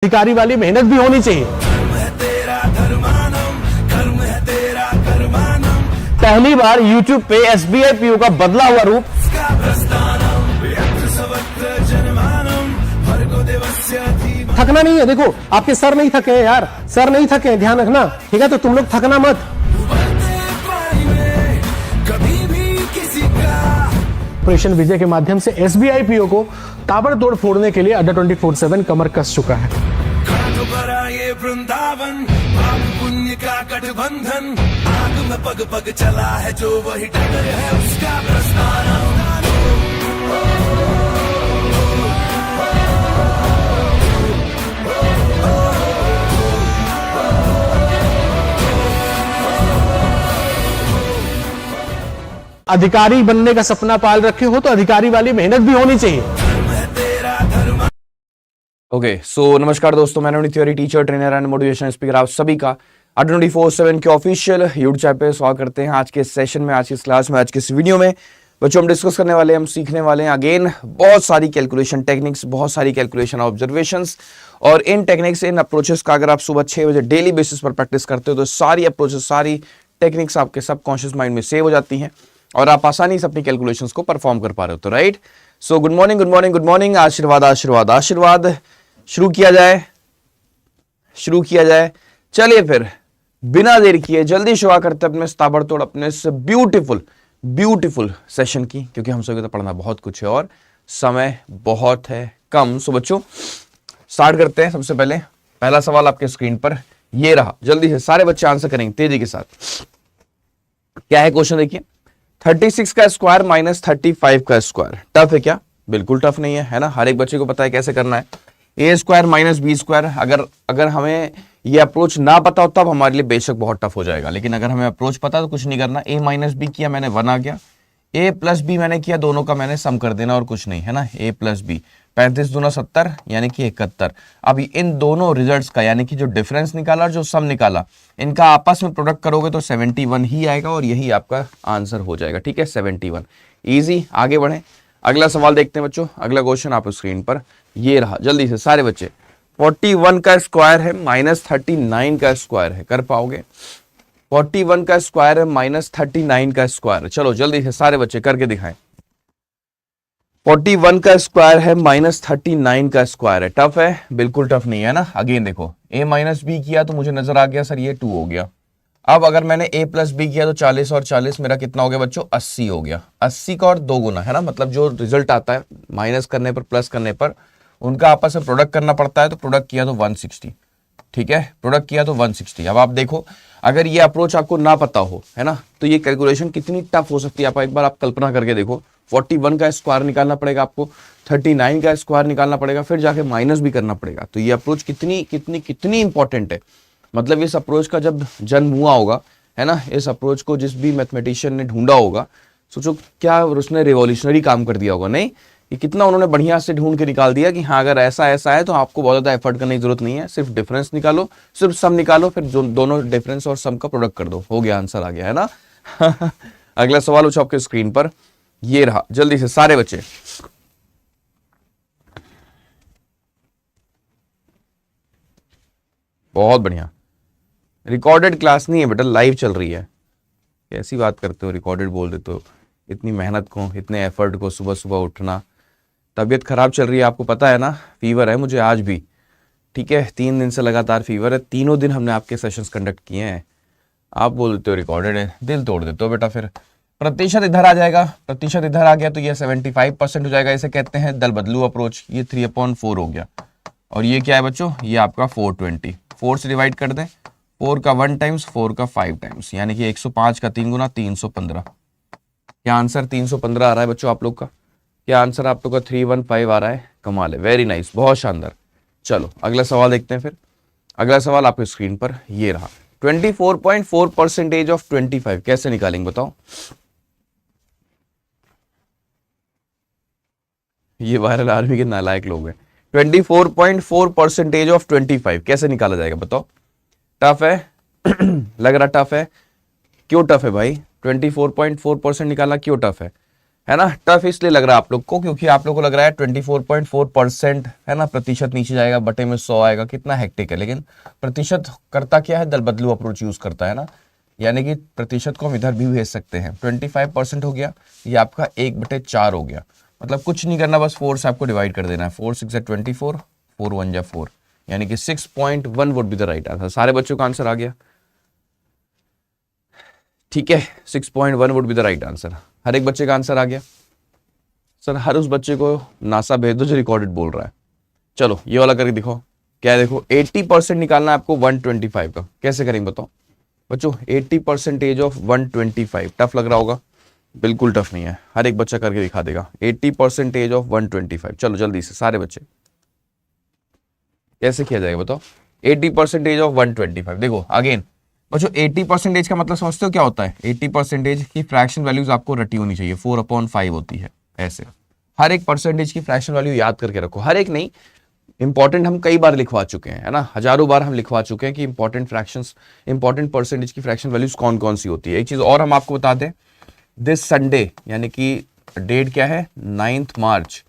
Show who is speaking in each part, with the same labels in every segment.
Speaker 1: अधिकारी वाली मेहनत भी होनी चाहिए। पहली बार YouTube पे SBI PO का बदला हुआ रूप। थकना नहीं है, देखो आपके सर नहीं थके हैं यार, सर नहीं थके, ध्यान रखना, ठीक है? तो तुम लोग थकना मत। ऑपरेशन विजय के माध्यम से SBI PO को ताबड़तोड़ फोड़ने के लिए अड्डा 24/7 कमर कस चुका है।
Speaker 2: ये वृंदावन पाप पुण्य का गठबंधन, आग में पग पग चला है जो वही डगर है उसका प्रस्थान।
Speaker 1: अधिकारी बनने का सपना पाल रखे हो तो अधिकारी वाली मेहनत भी होनी चाहिए।
Speaker 3: ओके सो नमस्कार दोस्तों, मैं Navneet Tiwari, teacher trainer and motivation speaker, आप सभी का अड्डा 24/7 के ऑफिशियल यूट्यूब चैनल पे स्वागत करते हैं। आज के सेशन में, आज की क्लास में, आज के इस वीडियो में बच्चों हम डिस्कस करने वाले हैं, हम सीखने वाले हैं अगेन बहुत सारी कैलकुलेशन टेक्निक्स, बहुत सारी कैलकुलेशन ऑब्जर्वेशंस, और इन टेक्निक्स, इन अप्रोचेस का अगर आप सुबह 6 बजे डेली बेसिस पर प्रैक्टिस करते हो तो सारी अप्रोचेस, सारी टेक्निक्स आपके सबकॉन्शियस माइंड में सेव हो जाती हैं और आप आसानी से अपनी कैलकुलेशंस को परफॉर्म कर पा रहे हो। तो right, so good morning, good morning, good morning. आशीर्वाद आशीर्वाद आशीर्वाद। शुरू किया जाए। चलिए फिर बिना देर किए जल्दी शुरुआत करते हैं अपने ताबड़तोड़ अपने इस ब्यूटीफुल सेशन की, क्योंकि हम सभी को तो पढ़ना बहुत कुछ है और समय बहुत है कम। सो बच्चों स्टार्ट करते हैं। सबसे पहले पहला सवाल आपके स्क्रीन पर ये रहा, जल्दी से सारे बच्चे आंसर करेंगे तेजी के साथ। क्या है क्वेश्चन, देखिए 36 का स्क्वायर माइनस 35 का स्क्वायर। टफ है क्या? बिल्कुल टफ नहीं है ना, हर एक बच्चे को पता है कैसे करना है। ए स्क्वायर माइनस बी स्क्वायर, अगर हमें ये अप्रोच ना पता हो तब हमारे लिए बेशक बहुत टफ हो जाएगा, लेकिन अगर हमें अप्रोच पता तो कुछ नहीं करना। ए माइनस बी किया मैंने, 1 आ गया। ए प्लस बी मैंने किया, दोनों का मैंने सम कर देना और कुछ नहीं, है ना। ए प्लस बी 35 दूना 70 यानी कि 71। अब इन दोनों रिजल्ट्स का यानी कि जो डिफरेंस निकाला और जो सम निकाला, इनका आपस में प्रोडक्ट करोगे तो 71 ही आएगा और यही आपका आंसर हो जाएगा। ठीक है, 71। ईजी। आगे बढ़े, अगला सवाल देखते हैं बच्चों। अगला क्वेश्चन आप स्क्रीन पर ये रहा, जल्दी से सारे बच्चे। 41 का स्क्वायर है माइनस 39 का स्क्वायर है, कर पाओगे? 41 का स्क्वायर है माइनस 39 का स्क्वायर, चलो जल्दी से सारे बच्चे करके दिखाएं। 41 का स्क्वायर है माइनस 39 का स्क्वायर है। टफ है? बिल्कुल टफ नहीं है ना। अगेन देखो, ए माइनस बी किया तो मुझे नजर आ गया सर ये 2 हो गया। अब अगर मैंने a प्लस बी किया तो 40 और 40 मेरा कितना हो गया बच्चों? 80 हो गया। 80 का और 2 गुना, है ना, मतलब जो रिजल्ट आता है माइनस करने पर प्लस करने पर उनका आपस में प्रोडक्ट करना पड़ता है, तो प्रोडक्ट किया तो 160। ठीक है, प्रोडक्ट किया तो 160। अब आप देखो, अगर ये अप्रोच आपको ना पता हो, है ना, तो ये कैलकुलेशन कितनी टफ हो सकती है। एक बार आप कल्पना करके देखो, 41 का स्क्वायर निकालना पड़ेगा आपको, 39 का स्क्वायर निकालना पड़ेगा, फिर जाके माइनस भी करना पड़ेगा। तो ये अप्रोच कितनी इंपॉर्टेंट है। मतलब इस अप्रोच का जब जन्म हुआ होगा, है ना, इस अप्रोच को जिस भी मैथमेटिशियन ने ढूंढा होगा, सोचो क्या उसने रिवॉल्यूशनरी काम कर दिया होगा। नहीं, ये कितना उन्होंने बढ़िया से ढूंढ के निकाल दिया कि हाँ अगर ऐसा है तो आपको बहुत ज़्यादा एफर्ट करने की जरूरत नहीं है, सिर्फ डिफरेंस निकालो, सिर्फ सम निकालो, फिर दोनों डिफरेंस और सम का प्रोडक्ट कर दो, हो गया, आंसर आ गया, है ना। अगला सवाल उठो आपके स्क्रीन पर, ये रहा, जल्दी से सारे बच्चे। बहुत बढ़िया। रिकॉर्डेड क्लास नहीं है बेटा, लाइव चल रही है। कैसी बात करते हो, रिकॉर्डेड बोल देते हो। इतनी मेहनत को, इतने एफर्ट को, सुबह सुबह उठना। तबीयत खराब चल रही है, आपको पता है ना, फीवर है मुझे आज भी। ठीक है, 3 दिन से लगातार फीवर है, तीनों दिन हमने आपके सेशंस कंडक्ट किए हैं। आप बोल देते हो रिकॉर्डेड है, दिल तोड़ देते हो बेटा। फिर प्रतिशत इधर आ जाएगा, प्रतिशत इधर आ गया तो ये 75% हो जाएगा। इसे कहते हैं दल बदलू अप्रोच। ये 3/4 हो गया और ये क्या है बच्चों? ये आपका 420। 4 से डिवाइड कर दें, 4 का 1 टाइम्स, 4 का 5 टाइम्स, यानी कि 105 का 3 गुना 315। क्या आंसर 315 आ रहा है बच्चों आप लोग का? क्या आंसर आप लोग का 315 आ रहा है? कमाल है, वेरी नाइस, बहुत शानदार। चलो अगला सवाल देखते हैं फिर। अगला सवाल आपके स्क्रीन पर ये रहा, 24.4% ऑफ 25 कैसे निकालेंगे बताओ? ये वायरल आर्मी के नालायक लोग हैं। 24.4% ऑफ 25 कैसे निकाला जाएगा बताओ? टफ है? लग रहा टफ है। क्यों टफ है भाई? 24.4% निकालना क्यों टफ है है ना। टफ इसलिए लग रहा है आप लोग को क्योंकि आप लोग को लग रहा है 24.4% है ना, प्रतिशत नीचे जाएगा, बटे में 100 आएगा, कितना हेक्टिक है। लेकिन प्रतिशत करता क्या है, दल बदलू अप्रोच यूज करता है ना, यानी कि प्रतिशत को हम इधर भी भेज सकते हैं। 25% हो गया, ये आपका 1/4 हो गया। मतलब कुछ नहीं करना, बस 4 से आपको डिवाइड कर देना है। 4 6 24, 4 1 4, यानी कि 6.1 would be the right answer. सारे बच्चों का आंसर आ गया, ठीक है। 6.1 would be the right answer. हर एक बच्चे का आंसर आ गया। सर हर उस बच्चे को नासा भेज दो जो रिकॉर्डेड बोल रहा है। चलो ये वाला करके दिखाओ। क्या है, देखो 80% निकालना है आपको 125 का। कैसे करेंगे बताओ बच्चों। 80% ऑफ 125 टफ लग रहा होगा, बिल्कुल टफ नहीं है, हर एक बच्चा करके दिखा देगा। 80% ऑफ 125, चलो जल्दी से सारे बच्चे कैसे किया जाएगा बताओ। 80% ऑफ 125, देखो अगेन बच्चों 80% का मतलब समझते हो क्या होता है। 80% की फ्रैक्शन वैल्यूज आपको रटी होनी चाहिए, 4/5 होती है। ऐसे हर एक परसेंटेज की फ्रैक्शन वैल्यू याद करके रखो, हर एक नहीं, इंपॉर्टेंट हम कई बार लिखवा चुके हैं, है ना, हजारों बार हम लिखवा चुके हैं कि इंपॉर्टेंट फ्रैक्शंस, इंपॉर्टेंट परसेंटेज की फ्रैक्शन वैल्यूज कौन कौन सी होती है। एक चीज और हम आपको बता दें, दिस संडे यानी कि डेट क्या है, 9 मार्च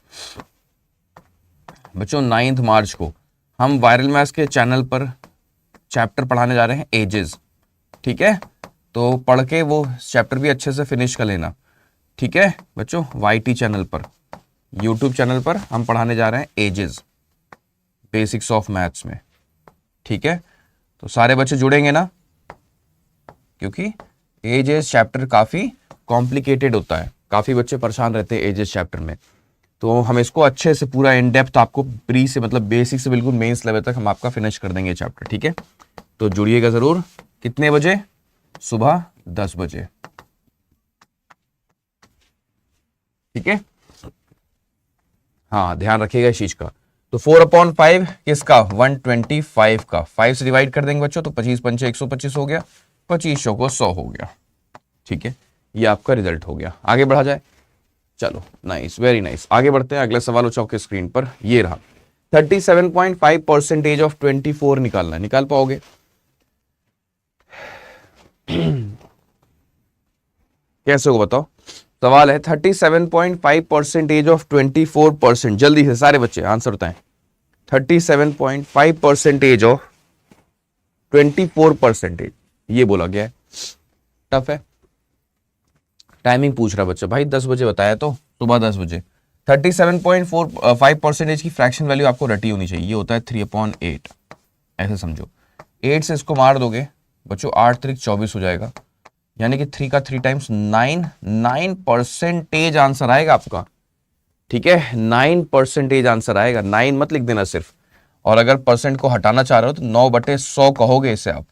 Speaker 3: बच्चों, 9 मार्च को हम वायरल मैथ्स के चैनल पर चैप्टर पढ़ाने जा रहे हैं एजेस, ठीक है। तो पढ़ के वो चैप्टर भी अच्छे से फिनिश कर लेना, ठीक है बच्चों। YT चैनल पर, यूट्यूब चैनल पर हम पढ़ाने जा रहे हैं एजेस, बेसिक्स ऑफ मैथ्स में, ठीक है। तो सारे बच्चे जुड़ेंगे ना, क्योंकि एजेस चैप्टर काफी कॉम्प्लिकेटेड होता है, काफी बच्चे परेशान रहते हैं एजेस चैप्टर में। तो हम इसको अच्छे से पूरा इन डेप्थ आपको प्री से मतलब बेसिक से बिल्कुल मेंस लेवल तक हम आपका फिनिश कर देंगे चैप्टर, ठीक है। तो जुड़िएगा जरूर। कितने बजे, सुबह 10 बजे, ठीक है। हाँ ध्यान रखिएगा इस चीज का। तो 4/5 किसका, 125 का 5 से डिवाइड कर देंगे बच्चों, तो 25 पंचे 125 हो गया, 2500 को 100 हो गया, ठीक है। ये आपका रिजल्ट हो गया। आगे बढ़ा जाए, चलो नाइस, वेरी नाइस। आगे बढ़ते हैं, अगला सवाल हो चौके स्क्रीन पर, ये रहा। 37.5% ऑफ 24 निकालना है, निकाल पाओगे? कैसे होगा बताओ। सवाल है 37.5% ऑफ 24%, जल्दी से सारे बच्चे आंसर बताएं। 37.5% ऑफ 24%, ये बोला गया है, टफ है। टाइमिंग पूछ रहा बच्चा, भाई 10 बजे बताया तो, सुबह 10 बजे। 37.5% की फ्रैक्शन वैल्यू आपको रटी होनी चाहिए, ये होता है 3/8, ऐसे समझो। 8 से इसको मार दोगे बच्चों, 8 3 24 हो जाएगा, यानी कि 3 का 3 टाइम्स 9% आंसर आएगा आपका, ठीक है। 9% आंसर आएगा, 9 मत लिख देना सिर्फ। और अगर परसेंट को हटाना चाह रहे हो तो 9/100 कहोगे इसे आप।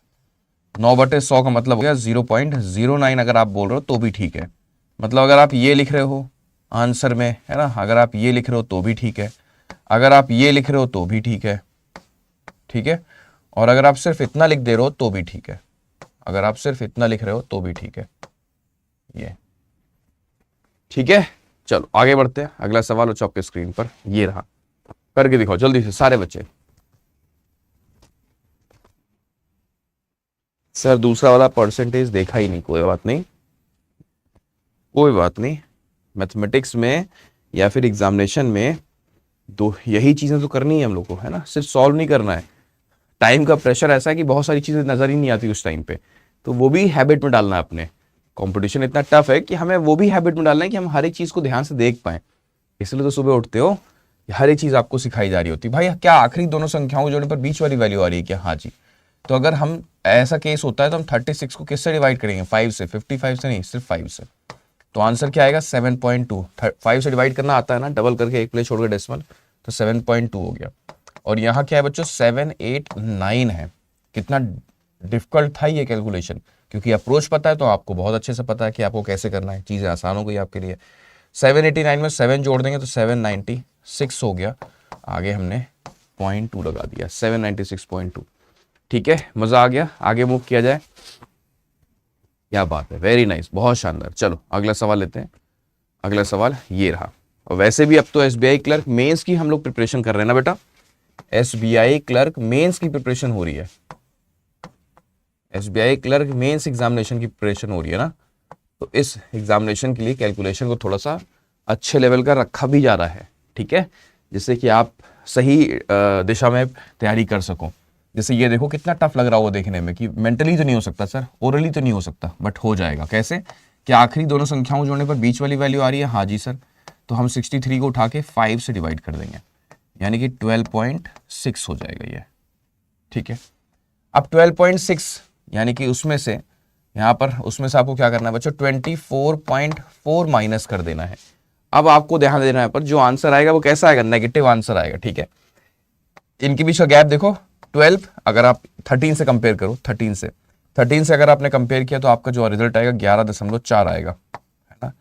Speaker 3: 9/100 का मतलब हो गया 0.09, अगर आप बोल रहे हो तो भी ठीक है। मतलब अगर आप ये लिख रहे हो आंसर में, है ना, अगर आप ये लिख रहे हो तो भी ठीक है, अगर आप ये लिख रहे हो तो भी ठीक है, ठीक है। और अगर आप सिर्फ इतना लिख दे रहे हो तो भी ठीक है, अगर आप सिर्फ इतना लिख रहे हो तो भी ठीक है, ये ठीक है। चलो आगे बढ़ते हैं, अगला सवाल हो चौके स्क्रीन पर, ये रहा, करके दिखाओ जल्दी से सारे बच्चे। सर दूसरा वाला परसेंटेज देखा ही नहीं, कोई बात नहीं, कोई बात नहीं। मैथमेटिक्स में या फिर एग्जामिनेशन में दो यही चीजें तो करनी है हम लोग को, है ना, सिर्फ सॉल्व नहीं करना है। टाइम का प्रेशर ऐसा है कि बहुत सारी चीजें नजर ही नहीं आती उस टाइम पे, तो वो भी हैबिट में डालना है अपने। कंपटीशन इतना टफ है कि हमें वो भी हैबिट में डालना है कि हम हर एक चीज को ध्यान से देख पाए। इसलिए तो सुबह उठते हो, हर एक चीज आपको सिखाई जा रही होती है। भाई क्या आखिरी दोनों संख्याओं को जोड़ने पर बीच वाली वैल्यू आ रही है क्या? हाँ जी। तो अगर हम ऐसा केस होता है तो हम 36 को किससे डिवाइड करेंगे? 5 से। 55 से नहीं, सिर्फ 5 से। तो आंसर क्या आएगा? 7.2। 5 से डिवाइड करना आता है ना, डबल करके एक प्लेस छोड़ के डेसिमल, तो 7.2 हो गया। और यहाँ क्या है बच्चों? 7 8 9 है। कितना डिफिकल्ट था ये कैलकुलेशन, क्योंकि अप्रोच पता है तो आपको बहुत अच्छे से पता है कि आपको कैसे करना है, चीजें आसान हो गई आपके लिए। 789 में 7 जोड़ देंगे तो 796 हो गया। आगे हमने 0.2 लगा दिया, 796.2। ठीक है, मजा आ गया। आगे मूव किया जाए। क्या बात है, वेरी नाइस, बहुत शानदार। चलो अगला सवाल लेते हैं। अगला सवाल ये रहा। और वैसे भी अब तो एसबीआई क्लर्क मेंस की हम लोग प्रिपरेशन कर रहे हैं ना बेटा, एसबीआई क्लर्क मेंस की प्रिपरेशन हो रही है। एसबीआई क्लर्क मेंस एग्जामिनेशन की प्रिपरेशन हो रही है ना, तो इस एग्जामिनेशन के लिए कैलकुलेशन को थोड़ा सा अच्छे लेवल का रखा भी जा रहा है, ठीक है, जिससे कि आप सही दिशा में तैयारी कर सको। जैसे ये देखो कितना टफ लग रहा होगा देखने में कि मेंटली तो नहीं हो सकता सर, ओरली तो नहीं हो सकता, बट हो जाएगा। कैसे कि आखिरी दोनों संख्याओं जोड़ने पर बीच वाली वैल्यू आ रही है, हाँ जी सर, तो हम 63 को उठा के 5 से डिवाइड कर देंगे, यानी कि 12.6 हो जाएगा ये, ठीक है। अब 12.6 यानी कि उसमें से यहाँ पर उसमें से आपको क्या करना है बच्चों, 24.4 माइनस कर देना है। अब आपको ध्यान देना है पर जो आंसर आएगा वो कैसा आएगा, नेगेटिव आंसर आएगा, ठीक है। इनके बीच का गैप देखो 12, अगर आप 13 से कंपेयर करो, 13 से अगर आपने कंपेयर किया तो आपका जो रिजल्ट आएगा 11.4 आएगा, है ना।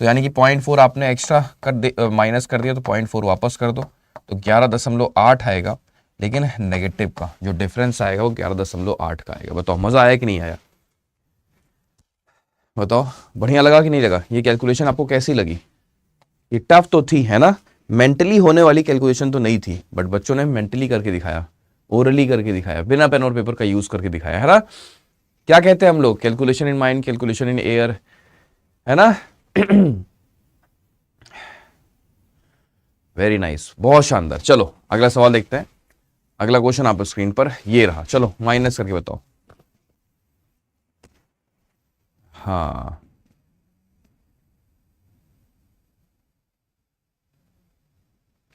Speaker 3: तो यानी कि 0.4 आपने एक्स्ट्रा कर माइनस कर दिया, तो 0.4 वापस कर दो, तो 11.8 आएगा, लेकिन नेगेटिव का जो डिफरेंस आएगा वो 11.8 का आएगा। बताओ मजा आया कि नहीं आया, बताओ बढ़िया लगा कि नहीं लगा, ये कैलकुलेशन आपको कैसी लगी। ये टफ तो थी, है ना, मेंटली होने वाली कैलकुलेशन तो नहीं थी, बट बच्चों ने मेंटली करके दिखाया, ओरली करके दिखाया, बिना पेन और पेपर का यूज करके दिखाया, है ना। क्या कहते हैं हम लोग, calculation in mind, calculation in air, है ना। वेरी नाइस, बहुत शानदार। चलो अगला सवाल देखते हैं। अगला क्वेश्चन आप स्क्रीन पर ये रहा, चलो माइनस करके बताओ। हाँ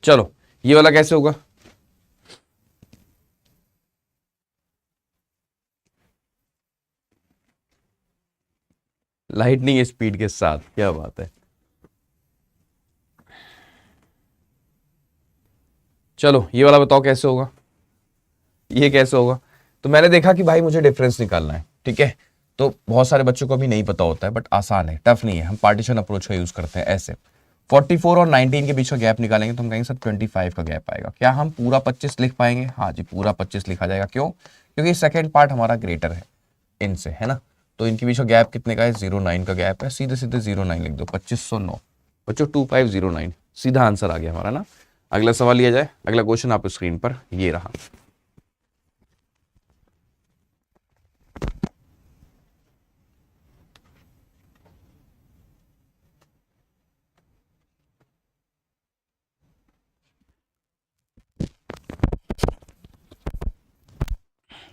Speaker 3: चलो ये वाला कैसे होगा, लाइटनिंग स्पीड के साथ, क्या बात है। चलो ये वाला बताओ कैसे होगा, ये कैसे होगा। तो मैंने देखा कि भाई मुझे डिफरेंस निकालना है, ठीक है। तो बहुत सारे बच्चों को भी नहीं पता होता है, बट आसान है, टफ नहीं है। हम पार्टीशन अप्रोच का यूज करते हैं। ऐसे 44 और 19 के बीच का गैप निकालेंगे तो हम कहेंगे सर 25 का गैप आएगा। क्या हम पूरा 25 लिख पाएंगे, हाँ जी पूरा 25 लिखा जाएगा। क्यों, क्योंकि सेकेंड पार्ट हमारा ग्रेटर है इनसे, है ना। तो इनके बीच का गैप कितने का है, 0.9 का गैप है। सीधे सीधे 0.9 लिख दो, 2509 बच्चों, 2509 सीधा आंसर आ गया हमारा ना। अगला सवाल लिया जाए। अगला क्वेश्चन आप स्क्रीन पर ये रहा।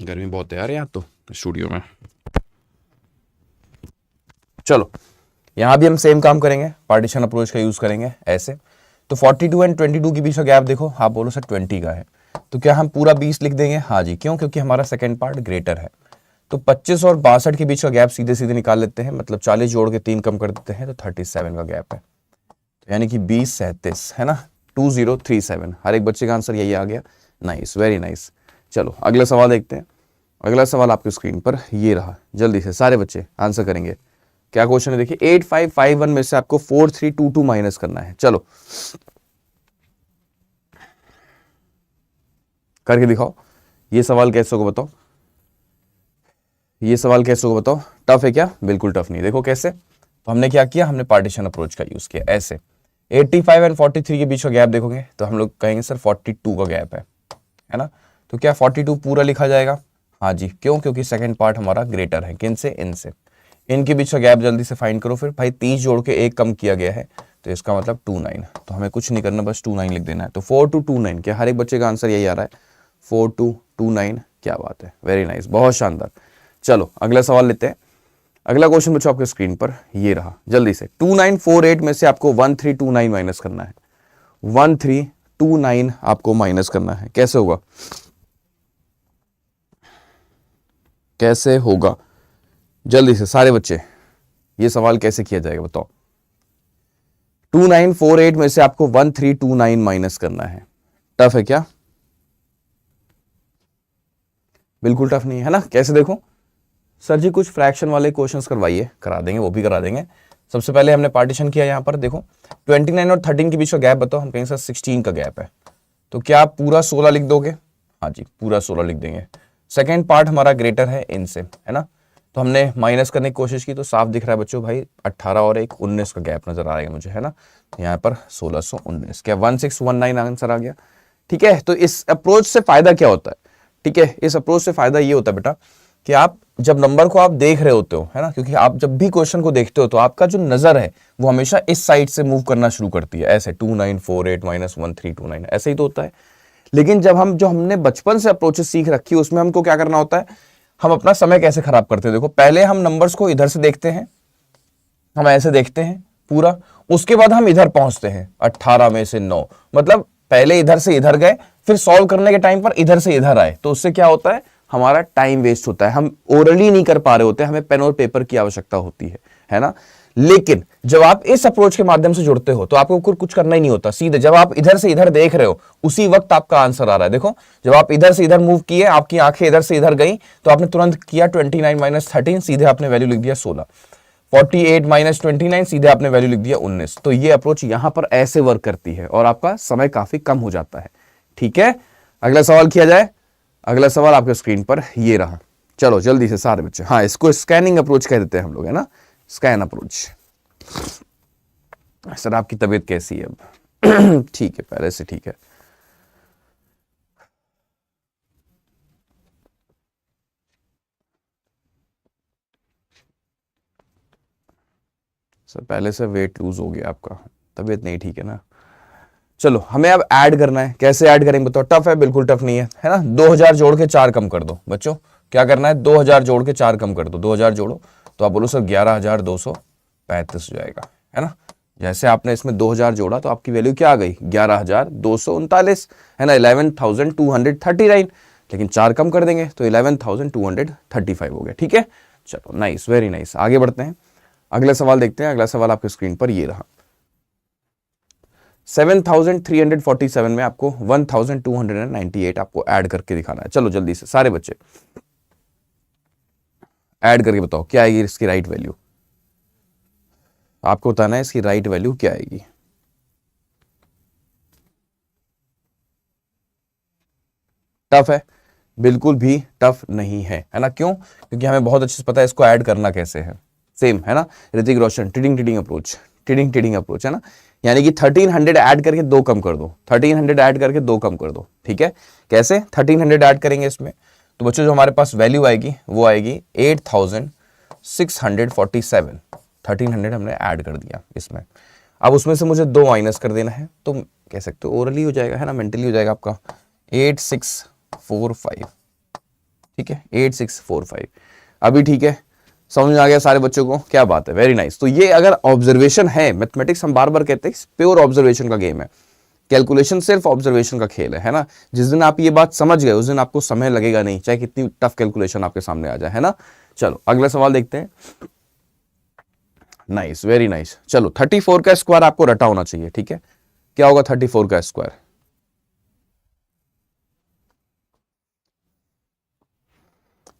Speaker 3: गर्मी बहुत है यार यहाँ तो स्टूडियो में। चलो यहां भी हम सेम काम करेंगे, पार्टीशन अप्रोच का यूज करेंगे। ऐसे तो 42 एंड 22 के बीच का गैप देखो, आप बोलो सर 20 का है, तो क्या हम पूरा 20 लिख देंगे, हाँ जी। क्यों, क्योंकि हमारा सेकंड पार्ट ग्रेटर है। तो 25 और 62 के बीच का गैप सीधे सीधे निकाल लेते हैं, मतलब 40 जोड़ के 3 कम कर देते हैं तो 37 का गैप है। तो यानी कि 20 37, है ना, 2037। हर एक बच्चे का आंसर यही आ गया। Nice, very nice. चलो अगला सवाल देखते हैं। अगला सवाल आपकी स्क्रीन पर ये रहा, जल्दी से सारे बच्चे आंसर करेंगे। क्या क्वेश्चन है देखिए, 8551 में से आपको 4322 माइनस करना है। चलो करके दिखाओ। ये सवाल कैसे होगा बताओ, ये सवाल कैसे होगा बताओ। टफ है क्या, बिल्कुल टफ नहीं। देखो कैसे, तो हमने क्या किया, हमने पार्टीशन अप्रोच का यूज किया। ऐसे 85 एंड 43 के बीच का गैप देखोगे तो हम लोग कहेंगे सर 42 का गैप है ना। तो क्या 42 पूरा लिखा जाएगा, हाँ जी। क्यों, क्योंकि सेकंड पार्ट हमारा ग्रेटर है किन से, इनसे। इनके बीच का गैप जल्दी से फाइंड करो। फिर भाई 30 जोड़ के 1 कम किया गया है, तो इसका मतलब 29। तो हमें कुछ नहीं करना, बस 29 लिख देना है। तो 4229, क्या हर एक बच्चे का आंसर यही आ रहा है, 4229। क्या बात है, वेरी नाइस, बहुत शानदार। चलो अगला सवाल लेते हैं। अगला क्वेश्चन बच्चों आपके स्क्रीन पर ये रहा, जल्दी से। 2948 में से आपको 1329 माइनस करना है। 1329 आपको माइनस करना है। कैसे होगा, कैसे होगा, जल्दी से सारे बच्चे, ये सवाल कैसे किया जाएगा बताओ। 2948 में से आपको 1329 माइनस करना है। टफ है क्या, बिल्कुल टफ नहीं है ना। कैसे देखो सर जी, कुछ फ्रैक्शन वाले क्वेश्चंस करवाइए, करा देंगे, वो भी करा देंगे। सबसे पहले हमने पार्टीशन किया यहाँ पर, देखो 29 और 13 के बीच का गैप बताओ। हम कहेंगे सर 16 का गैप है। तो क्या आप पूरा 16 लिख दोगे, हाँ जी पूरा 16 लिख देंगे। सेकेंड पार्ट हमारा ग्रेटर है इनसे, है ना। तो हमने माइनस करने की कोशिश की तो साफ दिख रहा है बच्चों, भाई 18 और 1 19 का गैप नजर आ रहा है मुझे, है ना। यहाँ पर 1619, क्या 1619 आंसर आ गया। ठीक है, तो इस अप्रोच से फायदा क्या होता है, ठीक है, इस अप्रोच से फायदा ये होता है बेटा कि आप जब नंबर को आप देख रहे होते हो, है ना, क्योंकि आप जब भी क्वेश्चन को देखते हो तो आपका जो नजर है वो हमेशा इस साइड से मूव करना शुरू करती है, ऐसे 2948 -1329 ऐसे ही तो होता है। लेकिन जब हमने बचपन से अप्रोचेस सीख रखी है उसमें हमको क्या करना होता है, हम अपना समय कैसे खराब करते हैं। देखो पहले हम नंबर्स को इधर से देखते हैं, हम ऐसे देखते हैं पूरा, उसके बाद हम इधर पहुंचते हैं 18 में से 9, मतलब पहले इधर से इधर गए, फिर सॉल्व करने के टाइम पर इधर से इधर आए, तो उससे क्या होता है, हमारा टाइम वेस्ट होता है, हम ओरली नहीं कर पा रहे होते, हमें पेन और पेपर की आवश्यकता होती है ना। लेकिन जब आप इस अप्रोच के माध्यम से जुड़ते हो तो आपको कुछ करना ही नहीं होता, सीधे जब आप इधर से इधर देख रहे हो उसी वक्त आपका आंसर आ रहा है। देखो जब आप इधर से इधर मूव किए, आपकी आंखें इधर से इधर गई, तो आपने तुरंत किया 29 - 13, सीधे आपने वैल्यू लिख दिया 16, 48 - 29, सीधे आपने वैल्यू लिख दिया 19। तो ये अप्रोच यहां पर ऐसे वर्क करती है और आपका समय काफी कम हो जाता है। ठीक है, अगला सवाल किया जाए। अगला सवाल आपके स्क्रीन पर ये रहा, चलो जल्दी से सारे बच्चे, हाँ इसको स्कैनिंग अप्रोच कह देते हैं हम लोग, है ना, स्कैन अप्रोच। सर आपकी तबीयत कैसी है अब? ठीक है, पहले से ठीक है। सर पहले से वेट लूज हो गया आपका, तबीयत नहीं ठीक है ना। चलो हमें अब ऐड करना है, कैसे ऐड करेंगे बताओ? टफ है? बिल्कुल टफ नहीं है ना। 2000 जोड़ के 4 कम कर दो बच्चों, क्या करना है, 2000 जोड़ के 4 कम कर दो। 2000 जोड़ो तो आप बोलो सर 11235 हो जाएगा, है ना। जैसे आपने इसमें 2000 जोड़ा तो आपकी वैल्यू क्या आ गई, 11239, है ना, 11239। लेकिन 4 कम कर देंगे तो 11235 हो गया। ठीक है, चलो नाइस, वेरी नाइस। आगे बढ़ते हैं, अगला सवाल देखते हैं। अगला सवाल आपके स्क्रीन पर ये रहा, 7347 में आपको 1298 आपको ऐड करके दिखाना है। चलो जल्दी से सारे बच्चे ऐड करके बताओ क्या आएगी इसकी राइट वैल्यू। आपको बताना है इसकी राइट वैल्यू क्या आएगी। टफ है? बिल्कुल भी टफ नहीं है ना। क्यों? क्योंकि हमें बहुत अच्छे से पता है इसको ऐड करना कैसे है। सेम है ना, ऋतिक रोशन, टिडिंग अप्रोच है ना। यानी कि 1300 ऐड करके 2 कम कर दो, 1300 ऐड करके 2 कम कर दो। ठीक है, कैसे 1300 ऐड करेंगे इसमें, तो बच्चों जो हमारे पास वैल्यू आएगी वो आएगी 8647। 1300 हमने ऐड कर दिया इसमें। अब उसमें से मुझे 2 माइनस कर देना है, तो कह सकते हो ओरली हो जाएगा, है ना, मेंटली हो जाएगा आपका 8645। ठीक है, 8645। अभी ठीक है, समझ में आ गया सारे बच्चों को? क्या बात है, वेरी नाइस। तो ये अगर ऑब्जर्वेशन है, मैथमेटिक्स हम बार बार कहते हैं प्योर ऑब्जर्वेशन का गेम है, कैलकुलेशन सिर्फ ऑब्जर्वेशन का खेल है ना। जिस दिन आप ये बात समझ गए उस दिन आपको समय लगेगा नहीं, चाहे कितनी टफ कैलकुलेशन आपके सामने आ जाए, है ना। चलो अगला सवाल देखते हैं। Nice, very nice. चलो 34 का स्क्वायर आपको रटा होना चाहिए। ठीक है, क्या होगा 34 का स्क्वायर?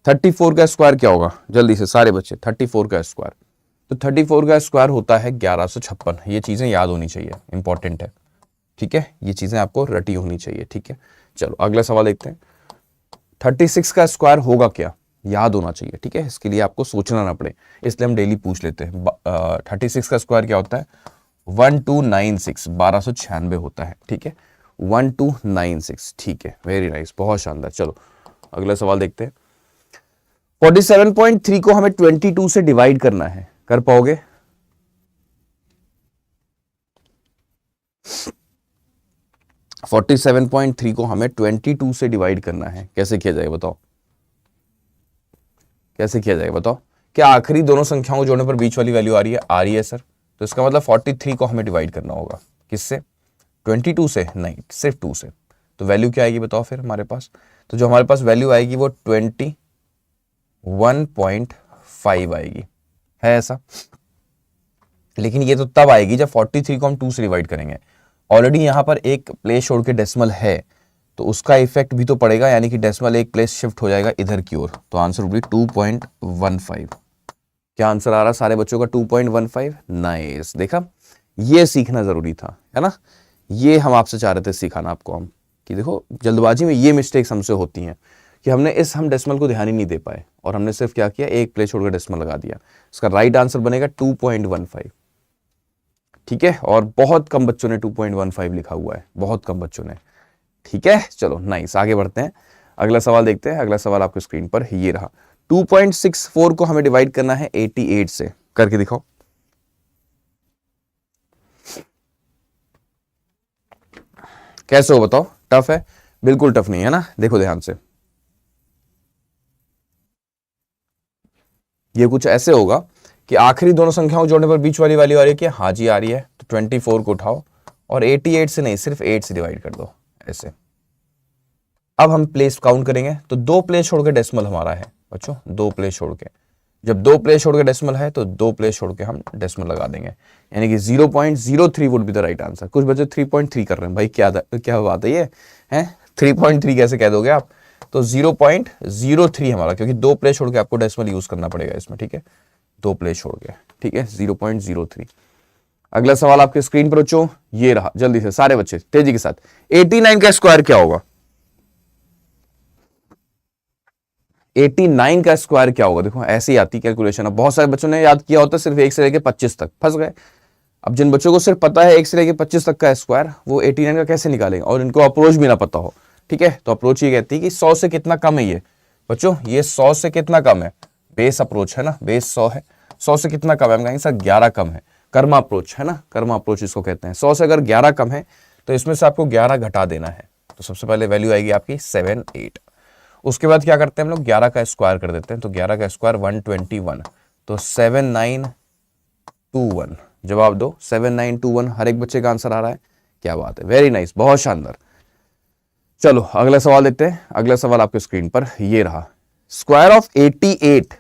Speaker 3: थर्टी फोर का स्क्वायर क्या होगा, जल्दी से सारे बच्चे, 34 का स्क्वायर। तो 34 का स्क्वायर होता है 1156। ये चीजें याद होनी चाहिए, इंपॉर्टेंट है। ठीक है, ये चीजें आपको रटी होनी चाहिए। ठीक है, चलो अगला सवाल देखते हैं। 36 का स्क्वायर होगा क्या, याद होना चाहिए। ठीक है, इसके लिए आपको सोचना ना पड़े, इसलिए हम डेली पूछ लेते हैं। 36 का स्क्वायर क्या होता है? 1296, 1296 होता है। ठीक है, 1296। ठीक है, वेरी नाइस, बहुत शानदार। चलो अगला सवाल देखते हैं। 47.3 को हमें 22 से डिवाइड करना है, कर पाओगे? फोर्टी 47.3 को हमें 22 से डिवाइड करना है, कैसे किया जाएगा बताओ? कैसे किया जाएगा बताओ? क्या आखिरी दोनों संख्याओं को जोड़ने पर बीच वाली वैल्यू आ रही है? आ रही है सर। तो इसका मतलब 43 को हमें डिवाइड करना होगा, किससे? 22 से? नहीं, सिर्फ 2 से। तो वैल्यू क्या आएगी बताओ फिर हमारे पास? तो जो हमारे पास वैल्यू आएगी वो 21.5 आएगी, है ऐसा। लेकिन ये तो तब आएगी जब 43 को हम 2 से डिवाइड करेंगे। ऑलरेडी यहां पर एक प्लेस छोड़ के डेसिमल है, तो उसका इफेक्ट भी तो पड़ेगा, यानी कि डेसिमल एक प्लेस शिफ्ट हो जाएगा इधर की ओर। तो आंसर होगी 2.15। क्या आंसर आ रहा सारे बच्चों का? 2.15। नाइस, देखा, ये सीखना जरूरी था, है ना। ये हम आपसे चाह रहे थे सिखाना आपको हम, कि देखो जल्दबाजी में ये मिस्टेक्स हमसे होती हैं कि हम डेसिमल को ध्यान ही नहीं दे पाए और हमने सिर्फ क्या किया, एक प्लेस छोड़कर डेसिमल लगा दिया। इसका राइट आंसर बनेगा 2.15। ठीक है, और बहुत कम बच्चों ने 2.15 लिखा हुआ है, बहुत कम बच्चों ने। ठीक है, चलो नाइस, आगे बढ़ते हैं। अगला सवाल देखते हैं। अगला सवाल आपके स्क्रीन पर ये रहा, 2.64 को हमें डिवाइड करना है 88 से, करके दिखाओ। कैसे हो बताओ? टफ है? बिल्कुल टफ नहीं है ना। देखो ध्यान से, ये कुछ ऐसे होगा कि आखिरी दोनों संख्याओं जोड़ने पर बीच वाली वैल्यू आ रही है कि हाँ जी आ रही है, तो 24 को उठाओ और 88 से नहीं, सिर्फ 8 से डिवाइड कर दो, ऐसे। अब हम प्लेस काउंट करेंगे, तो 2 प्लेस छोड़ के डेसिमल हमारा है बच्चों, 2 प्लेस छोड़ के। जब 2 प्लेस छोड़ के डेसिमल है तो 2 प्लेस छोड़ के हम डेसिमल लगा देंगे, यानी कि 0.03 would be the right answer. कुछ बच्चे 3.3 कर रहे हैं, भाई क्या बात है ये है, 3.3 कैसे कह दोगे आप? तो 0.03 हमारा, क्योंकि 2 प्लेस छोड़ के आपको डेसिमल यूज करना पड़ेगा इसमें, ठीक है, 2 प्लेस छोड़ के, ठीक है, 0.03। अगला सवाल आपके स्क्रीन पर बच्चों ये रहा, जल्दी से सारे बच्चे तेजी के साथ। 89 का स्क्वायर क्या होगा? 89 का स्क्वायर क्या होगा? देखो ऐसे ही आती कैलकुलेशन। अब बहुत सारे बच्चों ने याद किया होता है सिर्फ 1 से लेकर 25 तक, फंस गए। अब जिन बच्चों को सिर्फ पता है 1 से लेकर 25 तक का स्क्वायर, वो 89 का कैसे निकालेंगे, और इनको अप्रोच भी ना पता हो, ठीक है। तो अप्रोच ये कहती है कि 100 से कितना कम है ये बच्चों, ये 100 से कितना कम है, बेस अप्रोच है ना, बेस 100 है, 100 से कितना कम है, हम कहेंगे सर 11 कम है, कर्मा अप्रोच है ना, कर्मा अप्रोच इसको कहते हैं। 100 से अगर 11 कम है तो इसमें से आपको 11 घटा देना है, तो सबसे पहले वैल्यू आएगी आपकी 78। उसके बाद क्या करते हैं हम लोग, 11 का स्क्वायर कर देते हैं, तो 11 का स्क्वायर 121, तो 7921, जवाब दो 7921। हर एक बच्चे का आंसर आ रहा है, क्या बात है, वेरी नाइस, बहुत शानदार। चलो अगला सवाल देखते हैं। अगला सवाल आपके स्क्रीन पर ये रहा, स्क्वायर ऑफ 88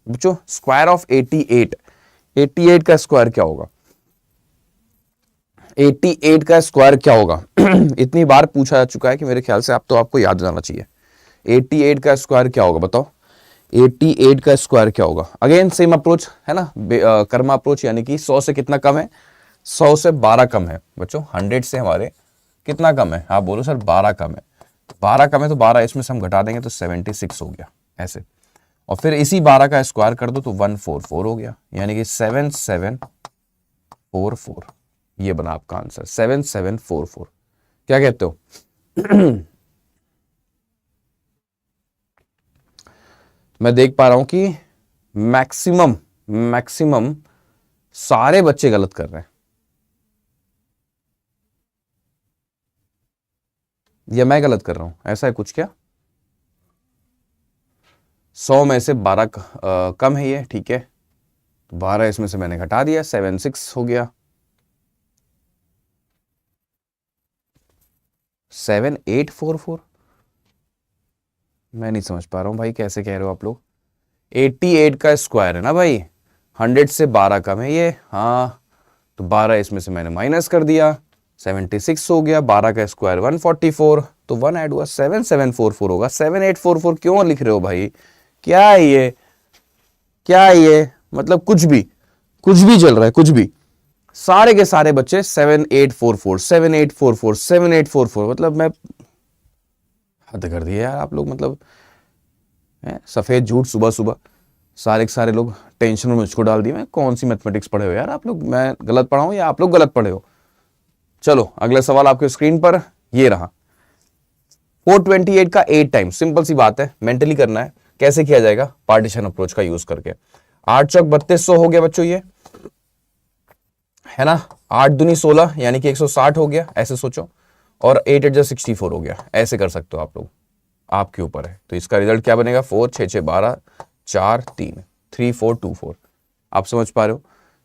Speaker 3: बच्चों, स्क्वायर ऑफ 88 का स्क्वायर क्या होगा? 88 का स्क्वायर क्या होगा? इतनी बार पूछा जा चुका है कि मेरे ख्याल से आपको याद जाना चाहिए। 88 का स्क्वायर क्या होगा बताओ? 88 का स्क्वायर क्या होगा? अगेन सेम अप्रोच है ना, कर्मा अप्रोच, यानी कि 100 से कितना कम है, 100 से 12 कम है बच्चों। 100 से हमारे कितना कम है, आप बोलो सर 12 कम है। 12 कम है तो 12 इसमें से हम घटा देंगे तो 76 हो गया, ऐसे। और फिर इसी 12 का स्क्वायर कर दो तो 144 हो गया, यानी कि 7744, ये बना आपका आंसर 7744। क्या कहते हो? मैं देख पा रहा हूं कि मैक्सिमम सारे बच्चे गलत कर रहे हैं, या मैं गलत कर रहा हूं, ऐसा है कुछ क्या? 100 में से 12 कम है ये, ठीक है, 12 इसमें से मैंने घटा दिया, 76 हो गया, 7844। मैं नहीं समझ पा रहा हूं भाई, कैसे कह रहे हो आप लोग? 88 का स्क्वायर है ना भाई, 100 से 12 कम है ये, हाँ, तो 12 इसमें से मैंने माइनस कर दिया, 76 हो गया, 12 का स्क्वायर 144, तो 1 ऐड हुआ 7744 होगा। 7844 क्यों लिख रहे हो भाई? क्या है ये, क्या है ये? मतलब कुछ भी चल रहा है, कुछ भी। सारे के सारे बच्चे 7844 7844 7844, मतलब मैं हद कर दिया यार आप लोग, मतलब सफेद झूठ सुबह सुबह, सारे के सारे लोग टेंशन में मुझको डाल दिए। मैं कौन सी मैथमेटिक्स पढ़े हो यार आप लोग, मैं गलत पढ़ा हूं या आप लोग गलत पढ़े हो? चलो अगला सवाल आपके स्क्रीन पर ये रहा, 428 का 8 टाइम, सिंपल सी बात है, मेंटली करना है। कैसे किया जाएगा? पार्टीशन अप्रोच का यूज करके। 8 चौक 3200 हो गया बच्चों, ये है ना, 8 दूनी 16 यानी कि 160 हो गया, ऐसे सोचो, और 8 8 64 हो गया, ऐसे कर सकते हो आप लोग, आपके ऊपर है। तो इसका रिजल्ट क्या बनेगा? 4 6 6 12 4 3 3 4 2 4। आप समझ पा रहे हो?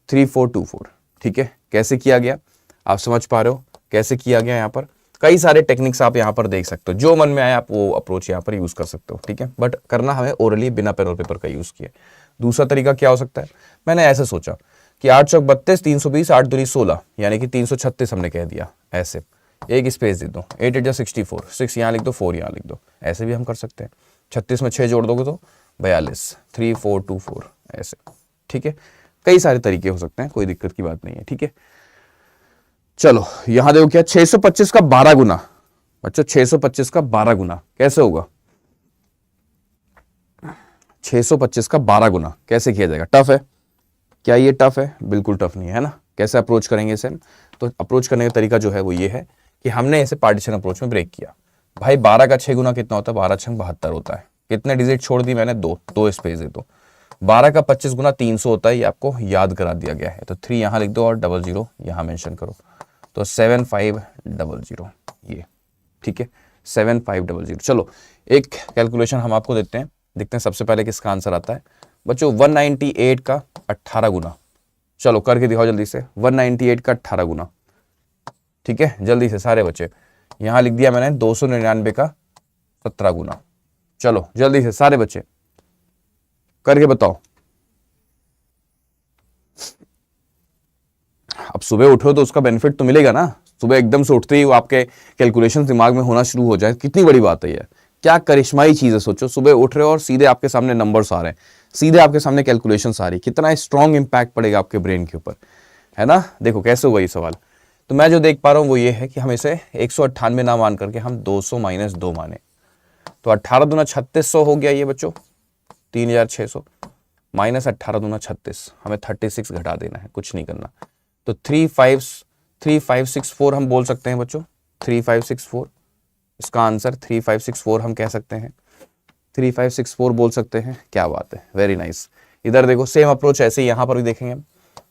Speaker 3: 3 4 2 4, ठीक है। कैसे किया गया आप समझ पा रहे हो? कैसे किया गया? यहाँ पर कई सारे टेक्निक्स आप यहाँ पर देख सकते हो, जो मन में आए आप वो अप्रोच यहाँ पर यूज कर सकते हो, ठीक है। बट करना हमें ओरली, बिना पेन और पेपर का यूज किए। दूसरा तरीका क्या हो सकता है? मैंने ऐसे सोचा कि 8 चौक 32 320 8 दूनी 16 यानी कि 336 हमने कह दिया, ऐसे एक स्पेस दे दो, 8 8 64, 6 यहाँ लिख दो, 4 यहाँ लिख दो, ऐसे भी हम कर सकते हैं। 36 में 6 जोड़ दोगे तो 42, 3 4 2 4, ऐसे, ठीक है। कई सारे तरीके हो सकते हैं, कोई दिक्कत की बात नहीं है, ठीक है। चलो यहां देखो क्या, 625 का 12 गुना बच्चों, 625 का 12 गुना कैसे होगा? 625 का 12 गुना कैसे किया जाएगा? टफ है क्या? ये टफ है? बिल्कुल टफ नहीं है ना। कैसे अप्रोच करेंगे इसे? तो अप्रोच करने का तरीका जो है वो ये है कि हमने इसे पार्टीशन अप्रोच में ब्रेक किया। भाई 12 का 6 गुना कितना होता है? 12 6 72 होता है। कितने डिजिट छोड़ दी मैंने, दो स्पेस है। तो 12 का 25 गुना 300 होता है, ये आपको याद करा दिया गया है। तो 3 यहाँ लिख दो और 00 यहाँ मेंशन करो, तो 7500 ये, ठीक है 7500। चलो एक कैलकुलेशन हम आपको देते हैं, देखते हैं सबसे पहले किसका आंसर आता है बच्चों। 198 का 18 गुना, चलो करके दिखाओ जल्दी से। 198 का 18 गुना, ठीक है जल्दी से सारे बच्चे। यहां लिख दिया मैंने 299 का 17 गुना। चलो जल्दी से सारे बच्चे करके बताओ। अब सुबह उठो तो उसका बेनिफिट तो मिलेगा ना, सुबह एकदम से उठते ही वो आपके कैलकुलेशन दिमाग में होना शुरू हो जाए, कितनी बड़ी बात है ये, क्या करिश्माई चीज है। सोचो सुबह उठ रहे हो और सीधे आपके सामने नंबर्स आ रहे हैं, सीधे आपके सामने कैलकुलेशंस आ रही, कितना स्ट्रॉन्ग इंपैक्ट पड़ेगा आपके ब्रेन के ऊपर, है ना। देखो कैसे होगा ये सवाल। तो मैं जो देख पा रहा हूं वो ये है कि हम इसे 198 ना मान करके हम 200 - 2 माने, तो 18 दूना 3600 हो गया ये बच्चों, 3600 माइनस 18 दूना 36, हमें 36 घटा देना है, कुछ नहीं करना। तो 3564 हम बोल सकते हैं बच्चों, 3564 इसका आंसर 3564 हम कह सकते हैं, 3564 बोल सकते हैं। क्या बात है, वेरी नाइस। इधर देखो सेम अप्रोच ऐसे ही यहां पर भी देखेंगे।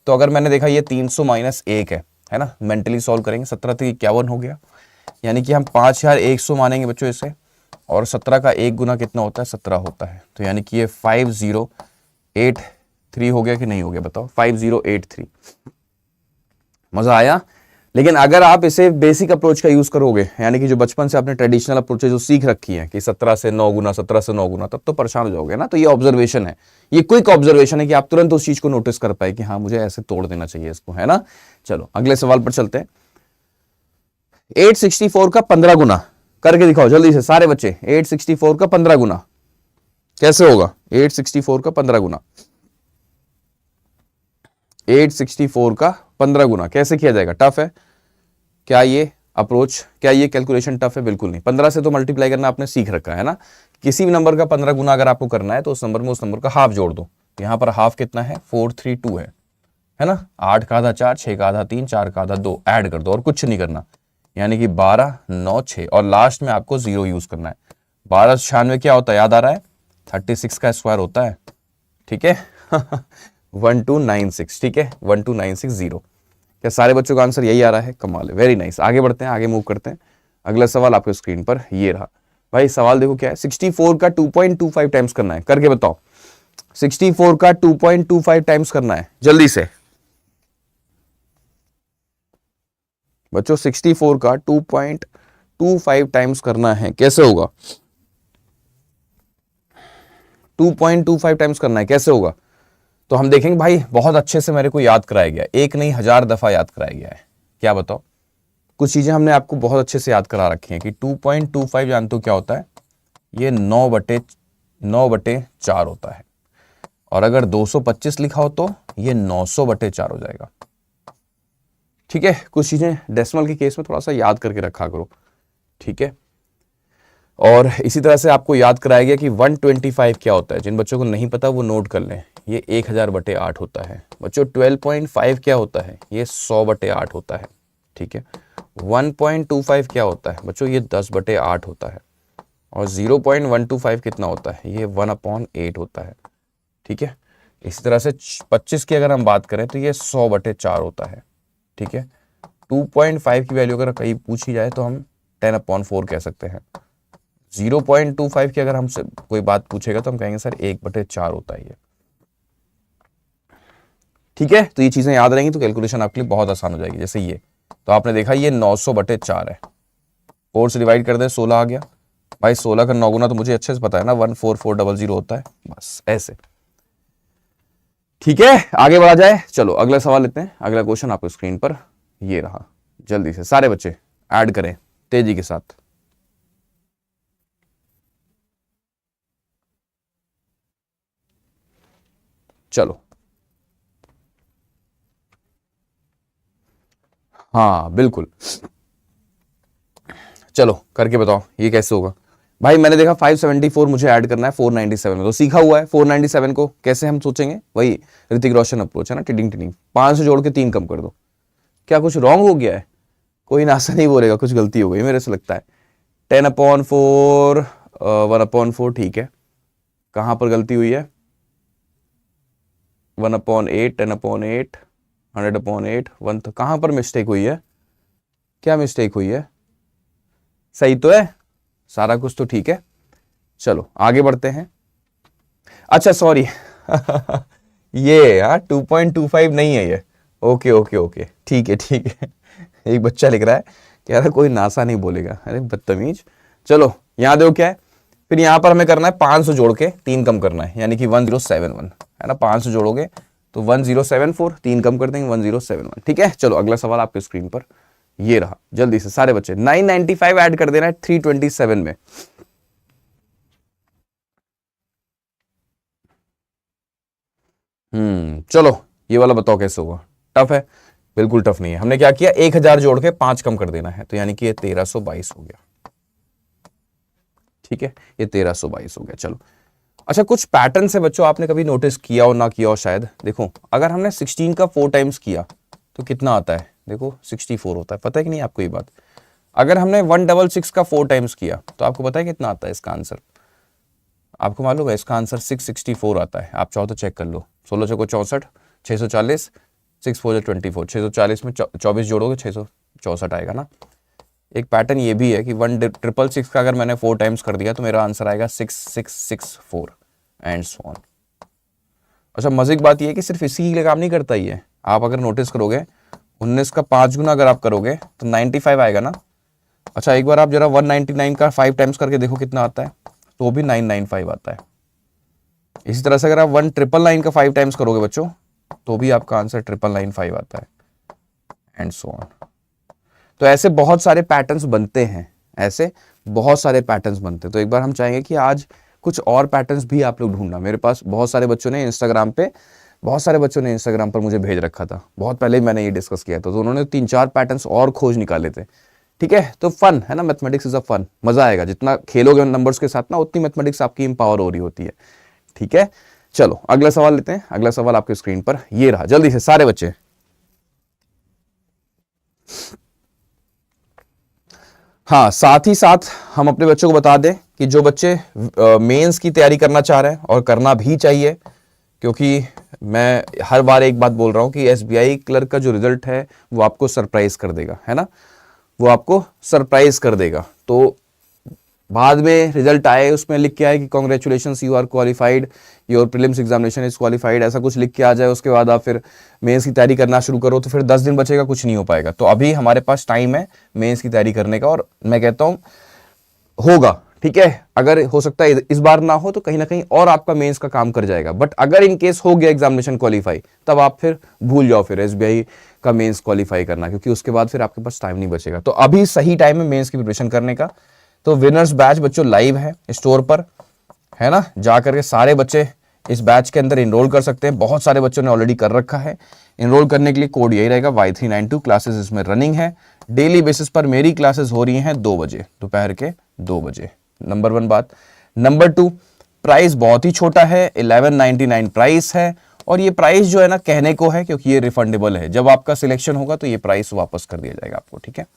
Speaker 3: तो अगर मैंने देखा ये 300 - 1 है ना, मेंटली सॉल्व करेंगे, 17 से 51 हो गया, यानी कि हम 5100 मानेंगे बच्चों इसे, और 17 का 1 गुना कितना होता है, 17 होता है। तो यानी कि ये 5083 हो गया कि नहीं हो गया बताओ, 5083। मजा आया। लेकिन अगर आप इसे बेसिक अप्रोच का यूज करोगे, यानी कि जो बचपन से आपने ट्रेडिशनल अप्रोच जो सीख रखी है कि 17 से 9 गुना, 17 से 9 गुना, तब तो परेशान हो जाओगे ना। तो ये ऑब्जर्वेशन है, ये क्विक ऑब्जर्वेशन है कि आप तुरंत उस चीज को नोटिस कर पाए कि हाँ मुझे ऐसे तोड़ देना चाहिए इसको, है ना। चलो अगले सवाल पर चलते हैं। 864 का 15 गुना करके दिखाओ जल्दी से सारे बच्चे। 864 का 15 गुना कैसे होगा, 864 का 15 गुना, 864 का 15 गुना कैसे किया जाएगा। टफ है क्या ये अप्रोच, क्या ये कैलकुलेशन टफ है, बिल्कुल नहीं। 15 से तो मल्टीप्लाई करना आपने सीख रखा है ना। किसी भी नंबर का 15 गुना अगर आपको करना है तो उस नंबर में उस नंबर का हाफ जोड़ दो। यहां पर हाफ कितना है, 432 है ना। 8 का आधा 4, 6 का आधा 3, 4 का आधा 2, ऐड कर दो और कुछ नहीं करना, यानी कि 12 9 6, और लास्ट में आपको 0 यूज करना है। 1296 क्या होता है याद आ रहा है, 36 का स्क्वायर होता है, ठीक है 1296, ठीक है 12960। क्या सारे बच्चों का आंसर यही आ रहा है, कमाल है, वेरी नाइस। आगे बढ़ते हैं, आगे मूव करते हैं। अगला सवाल आपके स्क्रीन पर ये रहा भाई। सवाल देखो क्या है, 64 का 2.25 टाइम्स करना है, करके बताओ। 64 का 2.25 टाइम्स करना है जल्दी से बच्चों। 64 का 2.25 टाइम्स करना है, कैसे होगा। 2.25 टाइम्स करना है, कैसे होगा। तो हम देखेंगे भाई, बहुत अच्छे से मेरे को याद कराया गया, एक नहीं 1000 दफा याद कराया गया है। क्या बताओ, कुछ चीजें हमने आपको बहुत अच्छे से याद करा रखी हैं कि 2.25 जानते हो क्या होता है, ये 9/4 होता है। और अगर 225 लिखा हो तो ये 900/4 हो जाएगा, ठीक है। कुछ चीजें डेसिमल के केस में थोड़ा सा याद करके रखा करो, ठीक है। और इसी तरह से आपको याद कराया गया कि 125 क्या होता है, जिन बच्चों को नहीं पता वो नोट कर लें, ये 1000/8 होता है बच्चों। 12.5 क्या होता है, ये 100/8 होता है, ठीक है। 1.25 क्या होता है बच्चों, ये 10/8 होता है। और 0.125 कितना होता है, ये 1/8 होता है, ठीक है। इसी तरह से 25 की अगर हम बात करें तो ये 100/4 होता है, ठीक है। 2.5 की वैल्यू अगर कहीं पूछी जाए तो हम 10/4 कह सकते हैं। 0.25 की अगर हमसे कोई बात पूछेगा तो हम कहेंगे सर 1/4 होता है ये, ठीक है। तो ये चीजें याद रहेंगी तो कैलकुलेशन आपके लिए बहुत आसान हो जाएगी। जैसे ये तो आपने देखा ये 900/4 है, 4 से डिवाइड कर दे 16 आ गया भाई। 16 का 9 गुना तो मुझे अच्छे से पता है ना, 14400 होता है, बस ऐसे, ठीक है। आगे बढ़ा जाए, चलो अगला सवाल लेते हैं। अगला क्वेश्चन आपको स्क्रीन पर ये रहा, जल्दी से सारे बच्चे ऐड करें तेजी के साथ। चलो हाँ बिल्कुल, चलो करके बताओ ये कैसे होगा भाई। मैंने देखा 574 मुझे ऐड करना है 497 में, तो सीखा हुआ है 497 को कैसे हम सोचेंगे, वही ऋतिक रोशन अप्रोच है ना, टिडिंग टिडिंग। 5 से जोड़ के 3 कम कर दो। क्या कुछ रॉन्ग हो गया है, कोई नासा नहीं बोलेगा, कुछ गलती हो गई मेरे से लगता है। 10/4 1/4 ठीक है। कहां पर गलती हुई है? 1/8, 10/8, 100/8, 1, तो कहां पर मिस्टेक हुई है? क्या मिस्टेक हुई है? सही तो है, सारा कुछ तो ठीक है। चलो आगे बढ़ते हैं। अच्छा सॉरी ये यार 2.25 नहीं है ये। ओके ओके ओके, ठीक है ठीक है। एक बच्चा लिख रहा है, कह रहा कोई नासा नहीं बोलेगा। अरे बदतमीज। चलो यहाँ देखो क्या है, फिर यहाँ पर हमें करना है 500 जोड़ के 3 कम करना है, यानी कि 1071 है ना। 500 जोड़ोगे तो 1074, 3 कम कर देंगे 1071। ठीक है, चलो अगला सवाल आपके स्क्रीन पर ये रहा। जल्दी से सारे बच्चे 995 ऐड कर देना है 327 में। चलो ये वाला बताओ कैसे होगा। टफ है? बिल्कुल टफ नहीं है। हमने क्या किया, 1000 जोड़ के 5 कम कर देना है, तो यानी कि ये 1322 हो गया। ठीक है, ये 1322 हो गया। चलो अच्छा, कुछ पैटर्न से बच्चों आपने कभी नोटिस किया हो ना किया हो शायद। देखो अगर हमने 16 का 4 टाइम्स किया तो कितना आता है? देखो 64 होता है। पता है कि नहीं आपको ये बात? अगर हमने 166 का 4 टाइम्स किया तो आपको पता है कितना आता है इसका आंसर? आपको मालूम है इसका आंसर 664 आता है। आप चाहो तो चेक कर लो। 16 चौको 64, 640, 6 4 24, 640 में 24 जोड़ोगे 664 आएगा ना। एक पैटर्न ये भी है कि 1666 का अगर मैंने 4 टाइम्स कर दिया तो मेरा आंसर आएगा 6664 एंड सो ऑन। अच्छा मजे की बात ये है कि सिर्फ इसी के लिए काम नहीं करता ये। आप अगर नोटिस करोगे 19 का 5 गुना अगर आप करोगे तो 95 आएगा ना। अच्छा एक बार आप जरा 199 का 5 टाइम्स करके देखो कितना आता है, तो भी 995 आता है। इसी तरह से अगर आप 1999 का 5 टाइम्स करोगे बच्चों तो भी आपका आंसर 9995 आता है एंड सो ऑन। तो ऐसे बहुत सारे पैटर्न्स बनते हैं, ऐसे बहुत सारे पैटर्न्स बनते हैं। तो एक बार हम चाहेंगे कि आज कुछ और पैटर्न्स भी आप लोग ढूंढना। मेरे पास बहुत सारे बच्चों ने इंस्टाग्राम पर मुझे भेज रखा था। बहुत पहले ही मैंने ये डिस्कस किया था, तो उन्होंने 3-4 पैटर्न्स और खोज निकाले थे। ठीक है, तो फन है ना, मैथमेटिक्स इज अ फन। मजा आएगा, जितना खेलोगे नंबर्स के साथ ना उतनी मैथमेटिक्स आपकी एम्पावर हो रही होती है। ठीक है, चलो अगला सवाल लेते हैं। अगला सवाल आपके स्क्रीन पर ये रहा। जल्दी से सारे बच्चे। हाँ, साथ ही साथ हम अपने बच्चों को बता दें कि जो बच्चे मेंस की तैयारी करना चाह रहे हैं, और करना भी चाहिए, क्योंकि मैं हर बार एक बात बोल रहा हूं कि एसबीआई क्लर्क का जो रिजल्ट है वो आपको सरप्राइज कर देगा, है ना। वो आपको सरप्राइज कर देगा। तो बाद में रिजल्ट आए उसमें लिख के आए कि congratulations you are qualified, your prelims examination is qualified, ऐसा कुछ लिख के आ जाए, उसके बाद आप फिर मेंस की तैयारी करना शुरू करो, तो फिर 10 दिन बचेगा, कुछ नहीं हो पाएगा। तो अभी हमारे पास टाइम है मेंस की तैयारी करने का, और मैं कहता हूँ होगा। ठीक है, अगर हो सकता है इस बार ना हो तो कहीं ना कहीं और आपका मेंस का काम कर जाएगा। बट अगर इन केस हो गया एग्जामिनेशन क्वालिफाई, तब आप फिर भूल जाओ फिर एसबीआई का मेंस क्वालिफाई करना, क्योंकि उसके बाद फिर आपके पास टाइम नहीं बचेगा। तो अभी सही टाइम है मेंस की प्रिपरेशन करने का। तो विनर्स बैच बच्चों लाइव है स्टोर पर, है ना। जा करके सारे बच्चे इस बैच के अंदर इनरोल कर सकते हैं। बहुत सारे बच्चों ने ऑलरेडी कर रखा है। इनरोल करने के लिए कोड यही रहेगा Y392। क्लासेस इसमें रनिंग है, डेली बेसिस पर मेरी क्लासेस हो रही हैं 2 बजे, दोपहर के 2 बजे। नंबर 1 बात। नंबर 2, प्राइस बहुत ही छोटा है, 1199 प्राइस है। और ये प्राइस जो है ना कहने को है, क्योंकि ये रिफंडेबल है। जब आपका सिलेक्शन होगा तो ये प्राइस वापस कर दिया जाएगा आपको। ठीक है,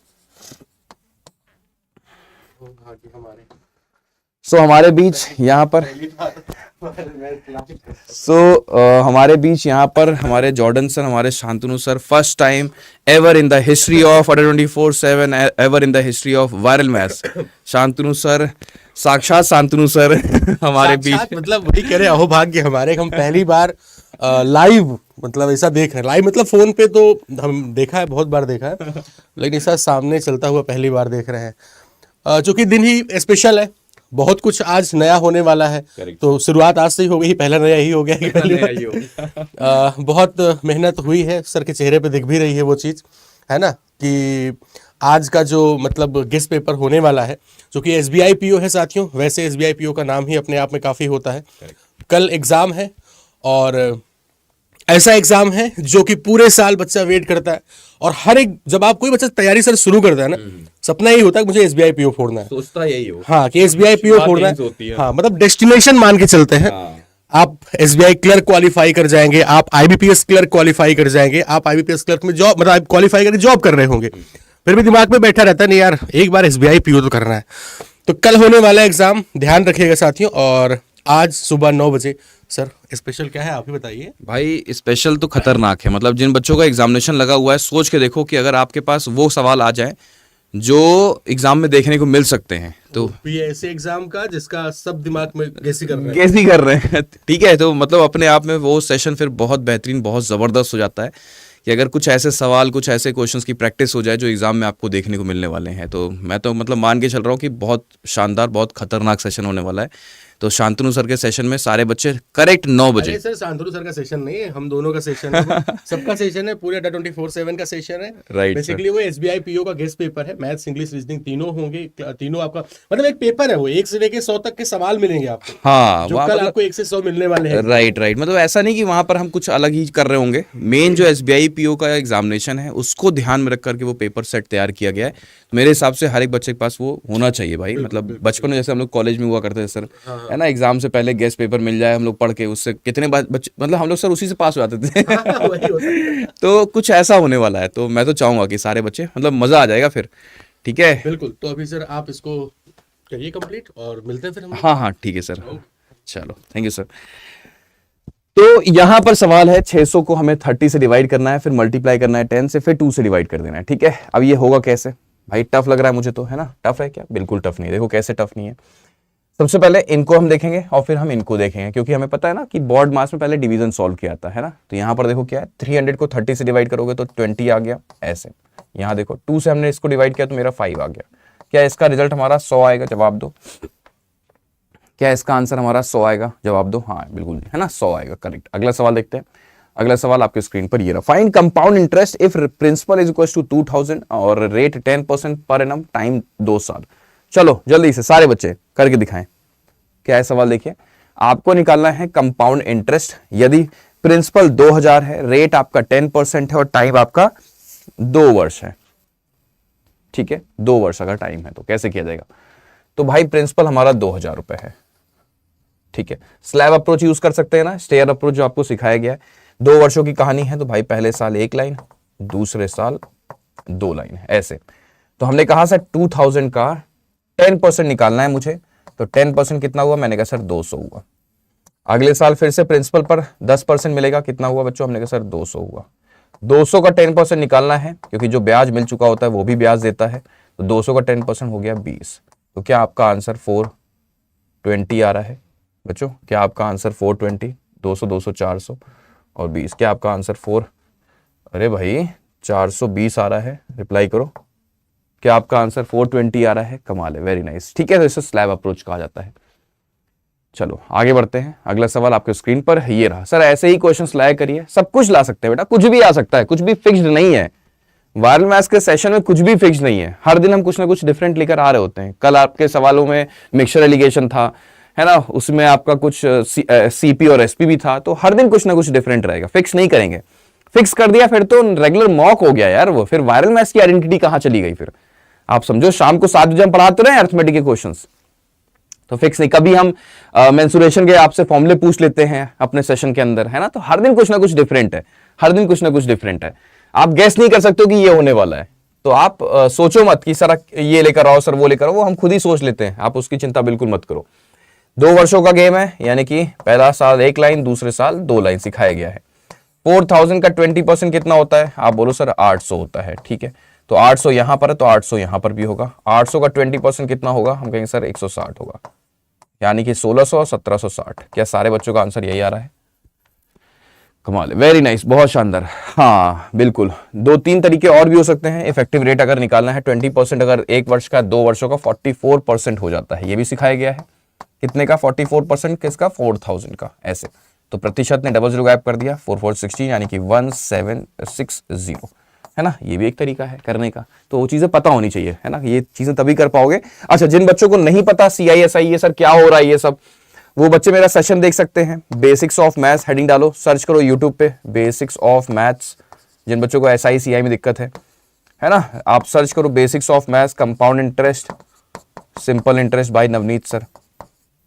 Speaker 3: सो हमारे बीच यहाँ पर हमारे बीच यहाँ पर हमारे जॉर्डन सर, हमारे Shantanu sir, first time ever in the history of 24/7 ever in the history of viral maths, Shantanu sir, साक्षात शांतनु सर हमारे बीच।
Speaker 4: मतलब वही कह रहे अहो भाग्य हमारे, हम पहली बार लाइव मतलब ऐसा देख रहे हैं। लाइव मतलब फोन पे तो हम देखा है, बहुत बार देखा है, लेकिन ऐसा सामने चलता हुआ पहली बार देख रहे हैं। जो कि दिन ही स्पेशल है, बहुत कुछ आज नया होने वाला है। तो शुरुआत आज से ही हो गई, पहला नया ही हो गया। बहुत मेहनत हुई है, सर के चेहरे पे दिख भी रही है वो चीज़, है ना, कि आज का जो मतलब गेस्ट पेपर होने वाला है, जो कि एसबीआई पीओ है साथियों। वैसे एसबीआई पीओ का नाम ही अपने आप में काफ़ी होता है। कल एग्ज़ाम है, और ऐसा एग्जाम है जो कि पूरे साल बच्चा वेट करता है। और हर एक, जब आप कोई बच्चा तैयारी सर शुरू करता है ना, सपना यही होता है कि मुझे एसबीआई पीओ फोड़ना है,
Speaker 3: सोचता यही हो।
Speaker 4: हाँ, कि एसबीआई पीओ फोड़ना है। हाँ, मतलब डेस्टिनेशन मान के चलते हैं। आप एसबीआई क्लर्क क्वालिफाई कर जाएंगे, आप आईबीपीएस क्लर्क क्वालिफाई कर जाएंगे, आप आईबीपीएस क्लर्क में जॉब मतलब क्वालिफाई करके जॉब कर रहे होंगे, फिर भी दिमाग में बैठा रहता है नहीं यार एक बार एसबीआई पीओ तो करना है। तो कल होने वाला एग्जाम ध्यान रखिएगा साथियों। और आज सुबह 9 बजे। सर स्पेशल क्या है आप ही बताइए।
Speaker 3: भाई स्पेशल तो खतरनाक है, मतलब जिन बच्चों का एग्जामिनेशन लगा हुआ है, सोच के देखो कि अगर आपके पास वो सवाल आ जाए जो एग्जाम में देखने को मिल सकते हैं, तो
Speaker 4: ये ऐसे एग्जाम का जिसका सब दिमाग में गेसी कर रहे हैं।
Speaker 3: गेस नहीं कर रहे हैं ठीक है, तो मतलब अपने आप में वो सेशन फिर बहुत बेहतरीन, बहुत ज़बरदस्त हो जाता है कि अगर कुछ ऐसे सवाल, कुछ ऐसे क्वेश्चंस की प्रैक्टिस हो जाए जो एग्जाम में आपको देखने को मिलने वाले हैं, तो मैं तो मतलब मान के चल रहा हूँ कि बहुत शानदार, बहुत खतरनाक सेशन होने वाला है। तो शांतनु सर के सेशन में सारे बच्चे करेक्ट 9 बजे।
Speaker 4: अरे सर शांतनु सर का सेशन नहीं है, हम दोनों का सेशन है, सबका सेशन है, पूरे अड्डा 24/7 का सेशन है।
Speaker 3: Right,
Speaker 4: बेसिकली वो एसबीआई पीओ का गेस्ट पेपर है, मैथ्स इंग्लिश रीजनिंग तीनों होंगे, तीनों आपका मतलब एक पेपर है, वो 1 से लेके 100 तक के सवाल मिलेंगे आपको।
Speaker 3: हाँ,
Speaker 4: जो
Speaker 3: वहाँ
Speaker 4: कल
Speaker 3: मतलब
Speaker 4: आपको 1 से 100 मिलने वाले हैं।
Speaker 3: राइट राइट, मतलब ऐसा नहीं कि वहां पर हम कुछ अलग ही कर रहे होंगे। मेन जो एसबीआई पीओ का एग्जामिनेशन है उसको ध्यान में रख करके वो पेपर सेट तैयार किया गया है। मेरे हिसाब से हर एक बच्चे के पास वो होना चाहिए भाई। मतलब बचपन में जैसे हम लोग कॉलेज में हुआ करते थे सर, है ना, एग्जाम से पहले गेस्ट पेपर मिल जाए, हम लोग पढ़ के उससे कितने बच्चे, मतलब हम लोग सर उसी से पास हो जाते थे
Speaker 4: वही होता है।
Speaker 3: तो कुछ ऐसा होने वाला है, तो मैं तो चाहूंगा कि सारे बच्चे, मतलब मजा आ जाएगा फिर। ठीक है,
Speaker 4: बिल्कुल। तो अभी सर आप इसको करिए कंप्लीट और मिलते हैं फिर हम।
Speaker 3: हाँ हाँ ठीक है सर, चलो थैंक यू सर। तो यहां पर सवाल है 600 को हमें 30 से डिवाइड करना है, फिर मल्टीप्लाई करना है 10 से, फिर 2 से डिवाइड कर देना है। ठीक है, अब ये होगा कैसे भाई? टफ लग रहा है मुझे तो, है ना? टफ है क्या? बिल्कुल टफ नहीं है। देखो कैसे टफ नहीं है। सबसे पहले इनको हम देखेंगे और फिर हम इनको देखेंगे, क्योंकि हमें पता है ना कि बोर्ड मास में पहले डिवीजन सॉल्व किया था, है ना? तो यहाँ पर देखो क्या है, 300 को 30 से डिवाइड करोगे तो 20 आ गया ऐसे। यहाँ देखो 2 से हमने इसको डिवाइड किया तो मेरा 5 आ गया। क्या इसका रिजल्ट हमारा 100 आएगा? जवाब दो। क्या इसका आंसर हमारा 100 आएगा? जवाब दो। हाँ बिल्कुल, है ना, 100 आएगा, करेक्ट। अगला सवाल देखते हैं। अगला सवाल आपके स्क्रीन पर ये रहा। Find compound interest if principal is equal to 2000 और रेट 10% पर एनम टाइम 2 साल। चलो जल्दी से सारे बच्चे करके दिखाएं। क्या है सवाल? देखिए, आपको निकालना है कंपाउंड इंटरेस्ट यदि प्रिंसिपल 2000 है, रेट आपका 10% है और टाइम आपका 2 वर्ष है। ठीक है, 2 वर्ष अगर टाइम है तो कैसे किया जाएगा? तो भाई प्रिंसिपल हमारा 2000 रुपए है। ठीक है, स्लैब अप्रोच यूज कर सकते हैं ना, स्टेयर अप्रोच जो आपको सिखाया गया है। 2 वर्षों की कहानी है तो भाई पहले साल 1 लाइन, दूसरे साल 2 लाइन, ऐसे। तो हमने कहा सर 2000 का 10% निकालना है मुझे, तो 10% कितना हुआ? मैंने कहा सर 200 हुआ। अगले साल फिर से प्रिंसिपल पर 10% मिलेगा, कितना हुआ बच्चों? हमने कहा सर 200 हुआ। 200 का 10% निकालना है, क्योंकि जो ब्याज मिल चुका होता है वो भी ब्याज देता है, तो 200 का 10% हो गया 20। तो क्या आपका आंसर 420 आ रहा है बच्चों? क्या आपका आंसर 420? 200 200 400 और 20, क्या आपका आंसर 4? अरे भाई 420 आ रहा है, रिप्लाई करो। क्या आपका आंसर 420 आ रहा है? कमाल है, वेरी नाइस। ठीक है, तो इसे स्लैब अप्रोच कहा जाता है। चलो आगे बढ़ते हैं। अगला सवाल आपके स्क्रीन पर ये रहा। सर ऐसे ही क्वेश्चंस लाया करिए, सब कुछ ला सकते हैं बेटा, कुछ भी आ सकता है, कुछ भी फिक्स्ड नहीं है। वायरल मैथ्स के सेशन में कुछ भी फिक्स नहीं है, हर दिन हम कुछ ना कुछ डिफरेंट लेकर आ रहे होते हैं। कल आपके सवालों में मिक्सचर एलिगेशन था, है ना, उसमें आपका कुछ सीपी और एसपी भी था, तो हर दिन कुछ ना कुछ डिफरेंट रहेगा, फिक्स नहीं करेंगे। फिक्स कर दिया फिर तो रेगुलर मॉक हो गया यार वो, फिर वायरल मैथ्स की आइडेंटिटी कहां चली गई? फिर आप समझो शाम को 7 बजे हम पढ़ाते रहे अर्थमेटिक के क्वेश्चंस, तो फिक्स नहीं। कभी हम मेंसुरेशन के आपसे फॉर्मूले पूछ लेते हैं अपने सेशन के अंदर, है ना, तो हर दिन कुछ ना कुछ डिफरेंट है, हर दिन कुछ ना कुछ डिफरेंट है। आप गैस नहीं कर सकते हो कि ये होने वाला है, तो आप सोचो मत कि सर ये लेकर आओ, सर वो लेकर आओ, वो हम खुद ही सोच लेते हैं, आप उसकी चिंता बिल्कुल मत करो। 2 वर्षों का गेम है, यानी कि पहला साल 1 लाइन, दूसरे साल 2 लाइन सिखाया गया है। 4000 का 20% कितना होता है? आप बोलो सर 800 होता है। ठीक है, तो 800 यहां पर है तो 800 यहां पर भी होगा। 800 का 20% कितना होगा? हम कहेंगे सर 160 होगा, यानी कि 1600 और 1760। क्या सारे बच्चों का आंसर यही आ रहा है? कमाल है, वेरी नाइस, बहुत शानदार। हाँ बिल्कुल, 2-3 तरीके और भी हो सकते हैं। इफेक्टिव रेट अगर निकालना है 20%, अगर 1 वर्ष का, 2 वर्षों का 44% हो जाता है, ये भी सिखाया गया है। कितने का? 44% किसका? 4000 का, ऐसे। तो प्रतिशत ने डबल जीरो गायब कर दिया, 4416 यानी कि 1760, है ना, ये भी एक तरीका है करने का। तो वो चीजें पता होनी चाहिए, है ना, ये चीजें तभी कर पाओगे। अच्छा, जिन बच्चों को नहीं पता CISI ये सर क्या हो रहा है ये सब, वो बच्चे मेरा सेशन देख सकते हैं। बेसिक्स ऑफ मैथ्स हेडिंग डालो, सर्च करो यूट्यूब पे, बेसिक्स ऑफ मैथ्स। जिन बच्चों को SI CI में दिक्कत है ना, आप सर्च करो basics of maths, compound interest, simple interest by Navneet sir.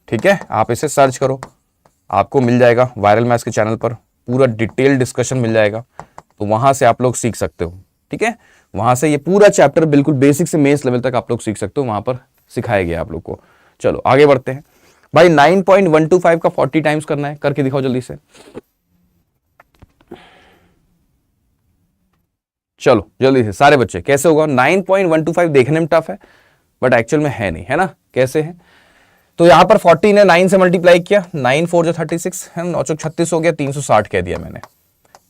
Speaker 3: ठीक है, आप इसे सर्च करो, आपको मिल जाएगा वायरल मैथ्स के चैनल पर, पूरा डिटेल डिस्कशन मिल जाएगा, तो वहां से आप लोग सीख सकते हो। ठीक है, वहां से ये पूरा चैप्टर बिल्कुल बेसिक से मेंस लेवल तक आप लोग सीख सकते हो, वहां पर सिखाया गया आप लोग को। चलो आगे बढ़ते हैं। भाई 9.125 का 40 टाइम्स करना है, करके दिखाओ जल्दी से। चलो जल्दी से सारे बच्चे, कैसे होगा? 9.125 देखने में टफ है बट एक्चुअल में है नहीं, है ना? कैसे है? तो यहां पर 40 ने 9 से मल्टीप्लाई किया, 9 4 जो 36 है, 9 चौक 36 हो गया, 360 कह दिया मैंने।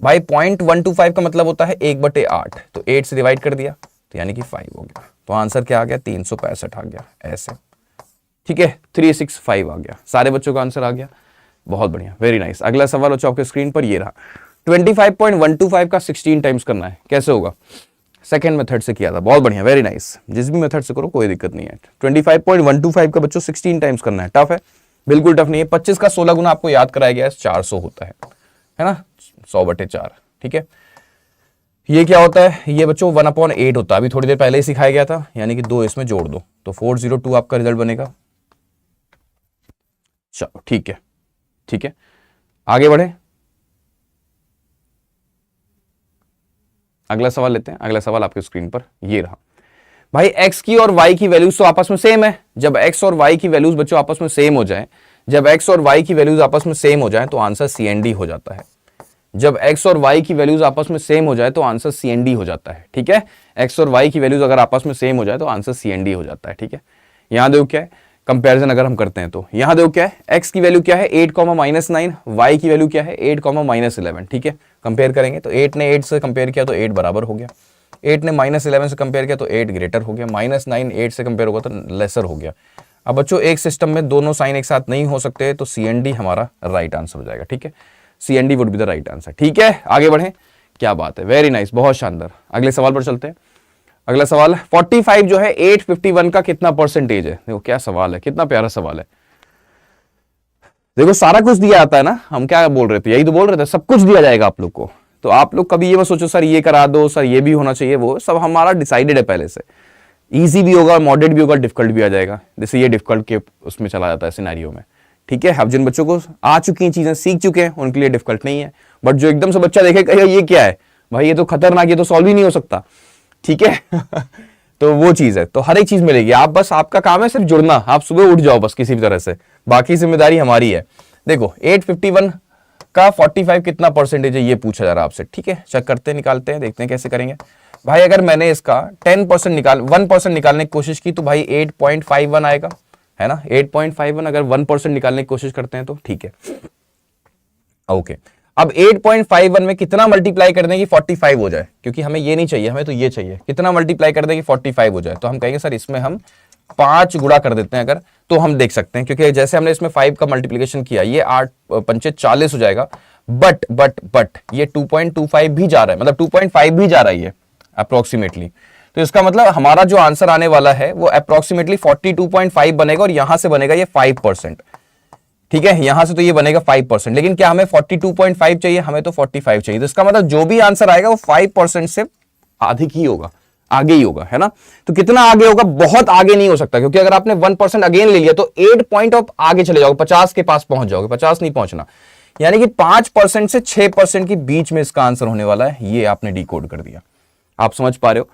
Speaker 3: भाई 0.125 का मतलब होता है 1/8, तो 8 से डिवाइड कर दिया तो यानी कि 5 हो गया। तो आंसर क्या आ गया? 365 आ गया, ऐसे। ठीक है, 365 आ गया। सारे बच्चों का आंसर आ गया, बहुत बढ़िया, वेरी नाइस। अगला सवाल बच्चों आपके स्क्रीन पर ये रहा। 25.125 का 16 टाइम्स करना है, कैसे होगा? सेकेंड मेथड से किया था, बहुत बढ़िया, वेरी नाइस। जिस भी मेथड से करो कोई दिक्कत नहीं है। 25.125 का बच्चों 16 टाइम्स करना है, टफ है? बिल्कुल टफ नहीं है। 25 का 16 गुना आपको याद कराया गया है, 400 होता है ना? 100/4, ठीक है। ये क्या होता है? ये बच्चों 1/8 होता है, अभी थोड़ी देर पहले ही सिखाया गया था, यानी कि 2 इसमें जोड़ दो तो 402 आपका रिजल्ट बनेगा। चलो ठीक है, ठीक है, आगे बढ़े। अगला सवाल लेते हैं। अगला सवाल आपके स्क्रीन पर ये रहा। भाई x की और y की वैल्यूज तो आपस में सेम है। जब x और y की वैल्यूज बच्चों आपस में सेम हो जाए, जब x और y की वैल्यूज आपस में सेम हो जाए तो आंसर CND हो जाता है। जब x और y की वैल्यूज आपस में सेम हो जाए तो आंसर CND हो जाता है, ठीक है। x और y की वैल्यूज अगर आपस में सेम हो जाए तो आंसर CND हो जाता है, ठीक है। यहां देखो क्या है, कंपैरिजन अगर हम करते हैं तो यहां देखो क्या है, x की वैल्यू क्या है 8, -9, y की वैल्यू क्या है 8, -11, ठीक है। कंपेयर करेंगे तो 8 ने 8 से कंपेयर किया तो 8 बराबर हो गया, 8 ने -11 से कंपेयर किया तो 8 ग्रेटर हो गया, -9 8 से कंपेयर होगा तो लेसर हो गया। अब बच्चों एक सिस्टम में दोनों साइन एक साथ नहीं हो सकते तो CND हमारा राइट आंसर हो जाएगा, ठीक है। CND would be the right answer, ठीक है। आगे बढ़े, क्या बात है, वेरी नाइस, बहुत शानदार। अगले सवाल पर चलते हैं। अगला सवाल 45 जो है 851 का कितना परसेंटेज है? देखो क्या सवाल है, कितना प्यारा सवाल है। देखो सारा कुछ दिया आता है ना, हम क्या बोल रहे थे, यही तो बोल रहे थे, सब कुछ दिया जाएगा आप लोग को। तो आप लोग कभी ये मत सोचो सर ये करा दो, सर ये भी होना चाहिए, वो सब हमारा डिसाइडेड है पहले से। इजी भी होगा, मॉडरेट भी होगा, डिफिकल्ट भी आ जाएगा। जैसे ये डिफिकल्ट के उसमें चला जाता है सिनेरियो में, ठीक है। अब जिन बच्चों को आ चुकी हैं चीजें, सीख चुके हैं, उनके लिए डिफिकल्ट नहीं है। बट जो एकदम से बच्चा देखेगा ये क्या है भाई, ये तो खतरनाक, ये तो सॉल्व ही नहीं हो सकता, ठीक है। तो वो चीज है, तो हर एक चीज मिलेगी। आप बस, आपका काम है सिर्फ जुड़ना, आप सुबह उठ जाओ बस किसी भी तरह से, बाकी जिम्मेदारी हमारी है। देखो 851 का 45 कितना परसेंटेज है ये पूछा जा रहा है आपसे, ठीक है। चेक करते हैं, निकालते हैं, देखते हैं कैसे करेंगे। भाई अगर मैंने इसका 10% 1% निकालने की कोशिश की तो भाई 8.51 आएगा, है ना। 8.51 अगर 1% निकालने की कोशिश करते हैं तो ठीक है, ओके। अब 8.51 में कितना मल्टीप्लाई कर दें कि 45 हो जाए, क्योंकि हमें ये नहीं चाहिए, हमें तो ये चाहिए। कितना मल्टीप्लाई कर दें कि 45 हो जाए, तो हम कहेंगे सर इसमें हम 5 गुणा कर देते हैं अगर, तो हम देख सकते हैं, क्योंकि जैसे हमने इसमें 5 का मल्टीप्लिकेशन किया, ये 8 पंचे 40 हो जाएगा। बट ये 2.25 भी जा रहा है, मतलब 2.5 भी जा रहा है ये अप्रोक्सीमेटली। तो इसका मतलब हमारा जो आंसर आने वाला है वो अप्रोक्सीमेटली 42.5 बनेगा, और यहां से बनेगा ये 5%, ठीक है। यहां से तो ये बनेगा 5%, लेकिन क्या हमें 42.5 चाहिए, हमें तो 45 चाहिए। तो इसका मतलब जो भी आंसर आएगा वो 5% से अधिक ही होगा, आगे ही होगा, है ना। तो कितना आगे होगा, बहुत आगे नहीं हो सकता, क्योंकि अगर आपने 1% अगेन ले लिया तो 8 पॉइंट आप आगे चले जाओगे, 50 के पास पहुंच जाओगे, 50 नहीं पहुंचना, यानी कि 5% से 6% के बीच में इसका आंसर होने वाला है। ये आपने डिकोड कर दिया, आप समझ पा रहे हो।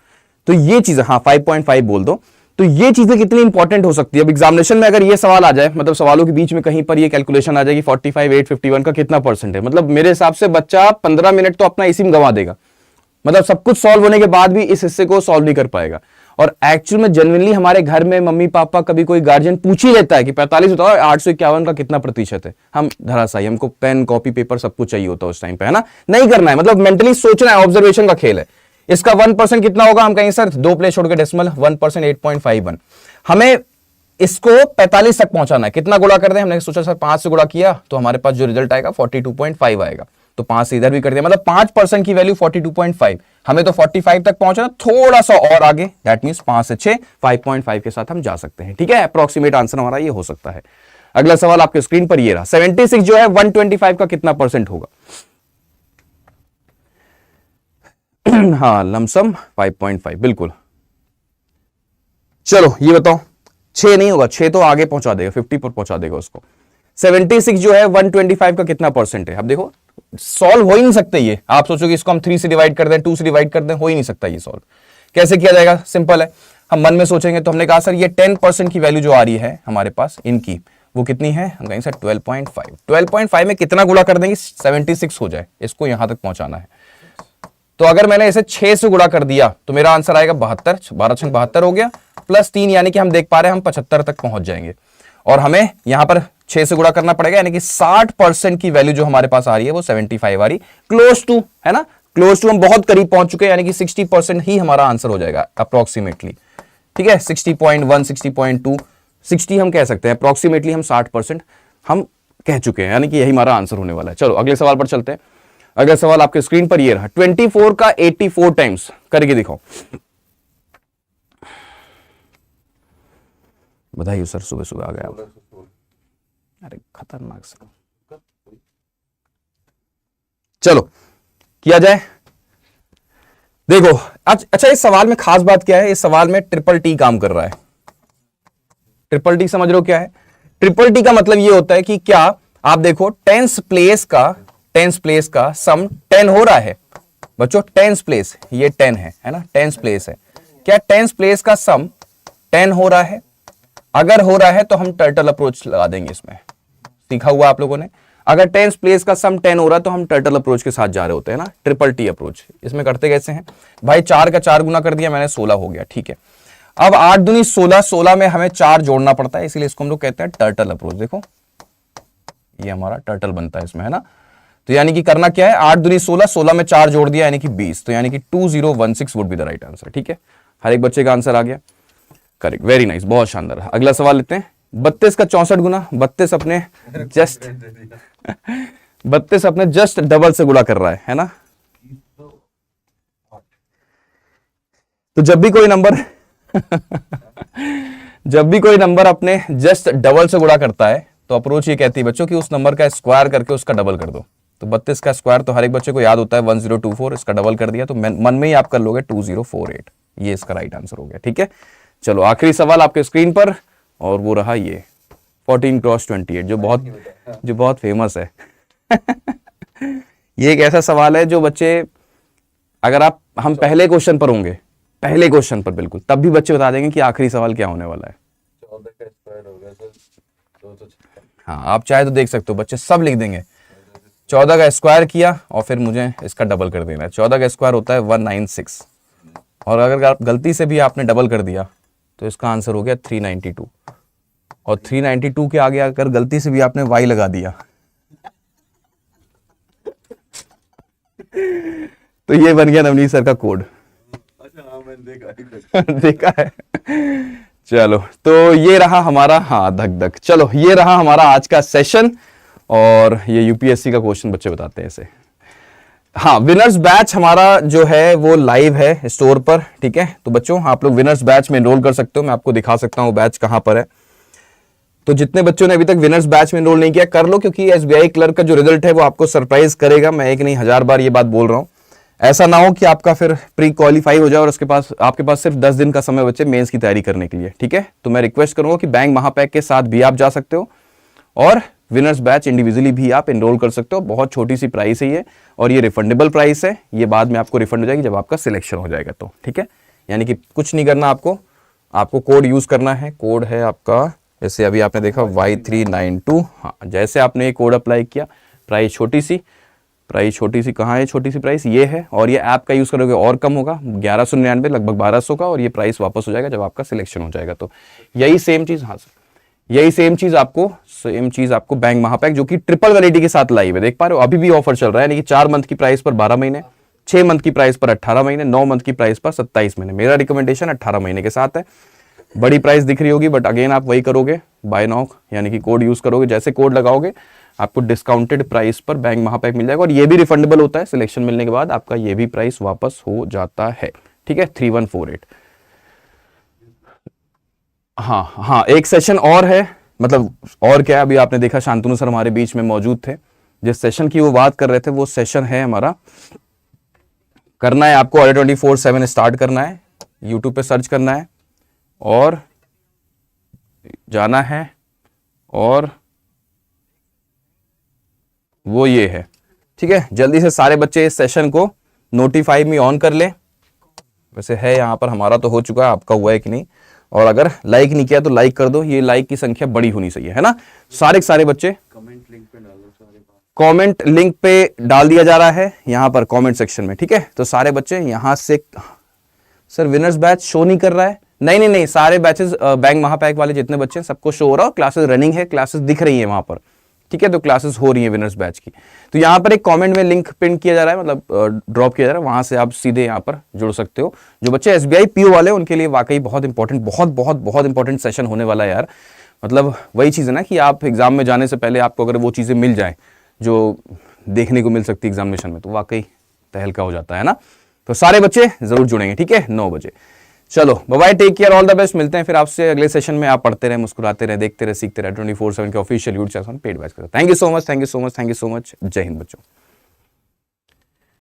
Speaker 3: तो ये चीजें, हाँ 5.5 बोल दो, तो ये चीजें कितनी इंपॉर्टेंट हो सकती है। अब एग्जामिनेशन में अगर ये सवाल आ जाए, मतलब सवालों के बीच में कहीं पर ये कैलकुलेशन आ जाए कि 45 851 का कितना परसेंट है, मतलब मेरे हिसाब से बच्चा 15 मिनट तो अपना इसी में गंवा देगा, मतलब सब कुछ सॉल्व होने के बाद भी इस हिस्से को सॉल्व नहीं कर पाएगा। और एक्चुअल में जेन्युइनली हमारे घर में मम्मी पापा, कभी कोई गार्जियन पूछ ही लेता है कि 45 होता है, 851 का कितना प्रतिशत है। हम धराशायी, हमको पेन कॉपी पेपर सब कुछ चाहिए होता है उस टाइम पे, है ना। नहीं करना है, मतलब मेंटली सोचना है, ऑब्जर्वेशन का खेल है। इसका 1% कितना होगा, हम कहेंगे सर 2 प्लेस छोड़ के डेसिमल 1% 8.51। हमें इसको 45 तक पहुंचाना है। कितना गुणा कर दें, हमने सोचा सर 5 से गुणा किया तो हमारे पास जो रिजल्ट आएगा 42.5 आएगा, तो 5 से इधर भी कर दिया, मतलब 5% की वैल्यू 42.5। हमें तो 45 तक पहुंचना, थोड़ा सा और आगे, दैट मींस 5 से 6 5.5 के साथ हम जा सकते हैं, ठीक है। अप्रोक्सीमेट आंसर हमारा ये हो सकता है। अगला सवाल आपके स्क्रीन पर ये रहा, 76 जो है 125 का कितना परसेंट होगा। हाँ लमसम 5.5 बिल्कुल। चलो ये बताओ, 6 नहीं होगा, 6 तो आगे पहुंचा देगा, 50 पर पहुंचा देगा उसको। 76 जो है 125 का कितना परसेंट है। अब देखो सॉल्व हो ही नहीं सकते ये, आप सोचो कि इसको हम 3 से डिवाइड कर दें, 2 से डिवाइड कर दें, हो ही नहीं सकता ये सॉल्व। कैसे किया जाएगा, सिंपल है, हम मन में सोचेंगे तो हमने कहा सर ये 10% की वैल्यू जो आ रही है हमारे पास इनकी, वो कितनी है, हम कहेंगे सर 12.5। 12.5 में कितना गुणा कर देंगे, 76 हो जाए, इसको यहां तक पहुंचाना है। तो अगर मैंने इसे 6 से गुणा कर दिया तो मेरा आंसर आएगा 72, 12 छंग 72 हो गया, प्लस 3 यानी कि हम देख पा रहे हैं हम 75 तक पहुंच जाएंगे। और हमें यहां पर 6 से गुणा करना पड़ेगा, यानी कि 60% की वैल्यू जो हमारे पास आ रही है वो 75 आ रही, क्लोज टू, है ना, क्लोज टू, हम बहुत करीब पहुंच चुके हैं, यानी कि 60% ही हमारा आंसर हो जाएगा अप्रोक्सीमेटली। ठीक है, 60.1, 60.2, 60 हम कह सकते हैं, अप्रोक्सीमेटली हम 60% हम कह चुके हैं, यानी कि यही हमारा आंसर होने वाला है। चलो अगले सवाल पर चलते हैं। अगला सवाल आपके स्क्रीन पर ये रहा, 24 का 84 टाइम्स करके दिखाओ। बधाई सर, सुबह सुबह आ गया आप। अरे खतरनाक सर। चलो किया जाए। देखो अच्छा, इस सवाल में खास बात क्या है, इस सवाल में ट्रिपल टी काम कर रहा है। ट्रिपल टी समझ रहे हो क्या है? ट्रिपल टी का मतलब ये होता है कि क्या आप देखो टेंस प्लेस का सम 10 हो रहा है बच्चों, टेंस प्लेस ये 10 है ना, टेंस प्लेस है, क्या टेंस प्लेस का सम 10 हो रहा है? अगर हो रहा है तो हम टर्टल अप्रोच लगा देंगे, इसमें सीखा हुआ आप लोगों ने। अगर टेंस प्लेस का सम 10 हो रहा है तो हम टर्टल अप्रोच के साथ जा रहे होते हैं ना, ट्रिपल टी अप्रोच। इसमें करते कैसे हैं भाई, 4 का 4 गुना कर दिया मैंने, 16 हो गया, ठीक है। अब 8 दूनी 16, 16 में हमें 4 जोड़ना पड़ता है, इसीलिए इसको हम लोग कहते हैं टर्टल अप्रोच। देखो ये हमारा टर्टल बनता है इसमें, है ना। तो यानी कि करना क्या है, 8 दूनी 16, 16 में 4 जोड़ दिया यानी कि 20, तो यानी कि 2016 would be the right answer. ठीक है, हर एक बच्चे का आंसर आ गया, करेक्ट, वेरी नाइस, बहुत शानदार। अगला सवाल लेते हैं, 32 का 64 गुना, 32 अपने जस्ट डबल से गुणा कर रहा है ना। तो जब भी कोई नंबर अपने जस्ट डबल से गुणा करता है तो अप्रोच ये कहती है बच्चों कि उस नंबर का स्क्वायर करके उसका डबल कर दो। तो 32 का स्क्वायर तो हर एक बच्चे को याद होता है 1024, इसका डबल कर दिया तो मन में ही आप कर लोगे 2048, ये इसका राइट आंसर हो गया। ठीक है, चलो आखिरी सवाल आपके स्क्रीन पर, और वो रहा ये 14 क्रॉस 28, जो बहुत फेमस है। ये एक ऐसा सवाल है जो बच्चे, अगर हम पहले क्वेश्चन पर होंगे, पहले क्वेश्चन पर बिल्कुल, तब भी बच्चे बता देंगे कि आखिरी सवाल क्या होने वाला है।
Speaker 4: 14 का स्क्वायर हो गया सर,
Speaker 3: हाँ आप चाहे तो देख सकते हो, बच्चे सब लिख देंगे। 14 का स्क्वायर किया और फिर मुझे इसका डबल कर देना है। 14 का स्क्वायर होता है 196, और अगर आप गलती से भी आपने डबल कर दिया तो इसका आंसर हो गया 392, और 392 के आगे अगर गलती से भी आपने y लगा दिया तो ये बन गया नवनीत सर का कोड। देखा है। चलो तो ये रहा हमारा, हाँ धक धक, चलो ये रहा हमारा आज का सेशन, और ये यूपीएससी का क्वेश्चन बच्चे बताते हैं इसे। हाँ, विनर्स बैच हमारा जो है वो लाइव है स्टोर पर। ठीक है, तो बच्चों आप लोग विनर्स बैच में एनरोल कर सकते हो, मैं आपको दिखा सकता हूँ बैच कहाँ पर है। तो जितने बच्चों ने अभी तक विनर्स बैच में एनरोल नहीं किया कर लो, क्योंकि एसबीआई क्लर्क का जो रिजल्ट है वो आपको सरप्राइज करेगा। मैं एक नहीं 1000 बार ये बात बोल रहा हूँ, ऐसा ना हो कि आपका फिर प्री क्वालिफाई हो जाए और आपके पास सिर्फ 10 दिन का समय बचे मेंस की तैयारी करने के लिए। ठीक है, तो मैं रिक्वेस्ट करूंगा कि बैंक महापैक के साथ भी आप जा सकते हो, और विनर्स बैच इंडिविजुअली भी आप एनरोल कर सकते हो। बहुत छोटी सी प्राइस है ये, और ये रिफंडेबल प्राइस है, ये बाद में आपको रिफंड हो जाएगी जब आपका सिलेक्शन हो जाएगा तो। ठीक है, यानी कि कुछ नहीं करना आपको कोड यूज करना है। कोड है आपका, जैसे अभी आपने देखा Y392, हाँ जैसे आपने ये कोड अप्लाई किया, प्राइस छोटी सी कहाँ है, छोटी सी प्राइस ये है, और ये ऐप का यूज करोगे और कम होगा, 1199 लगभग 1200 का, और ये प्राइस वापस हो जाएगा जब आपका सिलेक्शन हो जाएगा। तो यही सेम चीज, हाँ सर यही सेम चीज आपको बैंक महापैक जो कि ट्रिपल वैलिडिटी के साथ लाइव है, देख पा रहे हो अभी भी ऑफर चल रहा है, यानी कि 4 मंथ की प्राइस पर 12 महीने, 6 मंथ की प्राइस पर 18 महीने, 9 मंथ की प्राइस पर 27 महीने। मेरा रिकमेंडेशन 18 महीने के साथ है। बड़ी प्राइस दिख रही होगी, बट अगेन आप वही करोगे, बाय नाउ यानी कि कोड यूज करोगे, जैसे कोड लगाओगे आपको डिस्काउंटेड प्राइस पर बैंक महापैक मिल जाएगा, और ये भी रिफंडेबल होता है, सिलेक्शन मिलने के बाद आपका ये भी प्राइस वापस हो जाता है। ठीक है, 3148। हाँ एक सेशन और है, मतलब और क्या, अभी आपने देखा शांतनु सर हमारे बीच में मौजूद थे, जिस सेशन की वो बात कर रहे थे वो सेशन है हमारा, करना है आपको ऑर्डर 24/7 स्टार्ट करना है, यूट्यूब पे सर्च करना है और जाना है, और वो ये है। ठीक है, जल्दी से सारे बच्चे इस सेशन को नोटिफाई में ऑन कर ले। वैसे है यहाँ पर, हमारा तो हो चुका है, आपका हुआ है कि नहीं, और अगर लाइक नहीं किया तो लाइक कर दो, ये लाइक की संख्या बड़ी होनी चाहिए, है ना। सारे के सारे बच्चे कमेंट लिंक पे डाल दिया जा रहा है यहाँ पर कमेंट सेक्शन में, ठीक है। तो सारे बच्चे यहाँ से, सर विनर्स बैच शो नहीं कर रहा है, नहीं, सारे बैचेस बैंक महापैक वाले जितने बच्चे हैं सबको शो हो रहा है, क्लासेस रनिंग है, क्लासेस दिख रही है वहां पर, ठीक है। तो क्लासेस हो रही है विनर्स बैच की। तो यहाँ पर एक कमेंट में लिंक पिन किया जा रहा है, मतलब ड्रॉप किया जा रहा है, वहां से आप सीधे यहाँ पर जुड़ सकते हो। जो बच्चे SBI PO वाले उनके लिए वाकई बहुत इंपॉर्टेंट, बहुत इंपॉर्टेंट सेशन होने वाला है यार। मतलब वही चीज़ है ना कि आप एग्जाम में जाने से पहले आपको अगर वो चीज़ें मिल जाए जो देखने को मिल सकती है एग्जामिनेशन में, तो वाकई तहलका हो जाता है ना। तो सारे बच्चे जरूर जुड़ेंगे, ठीक है, 9 बजे। चलो bye bye, take care, all the best. मिलते हैं फिर आपसे अगले सेशन में। आप पढ़ते रहे, मुस्कुराते रहे, देखते रहे, सीखते रहे। 24/7 के official YouTube channel paid batch करो। Thank you so much, thank you so much, thank you so much. जय हिंद बच्चों।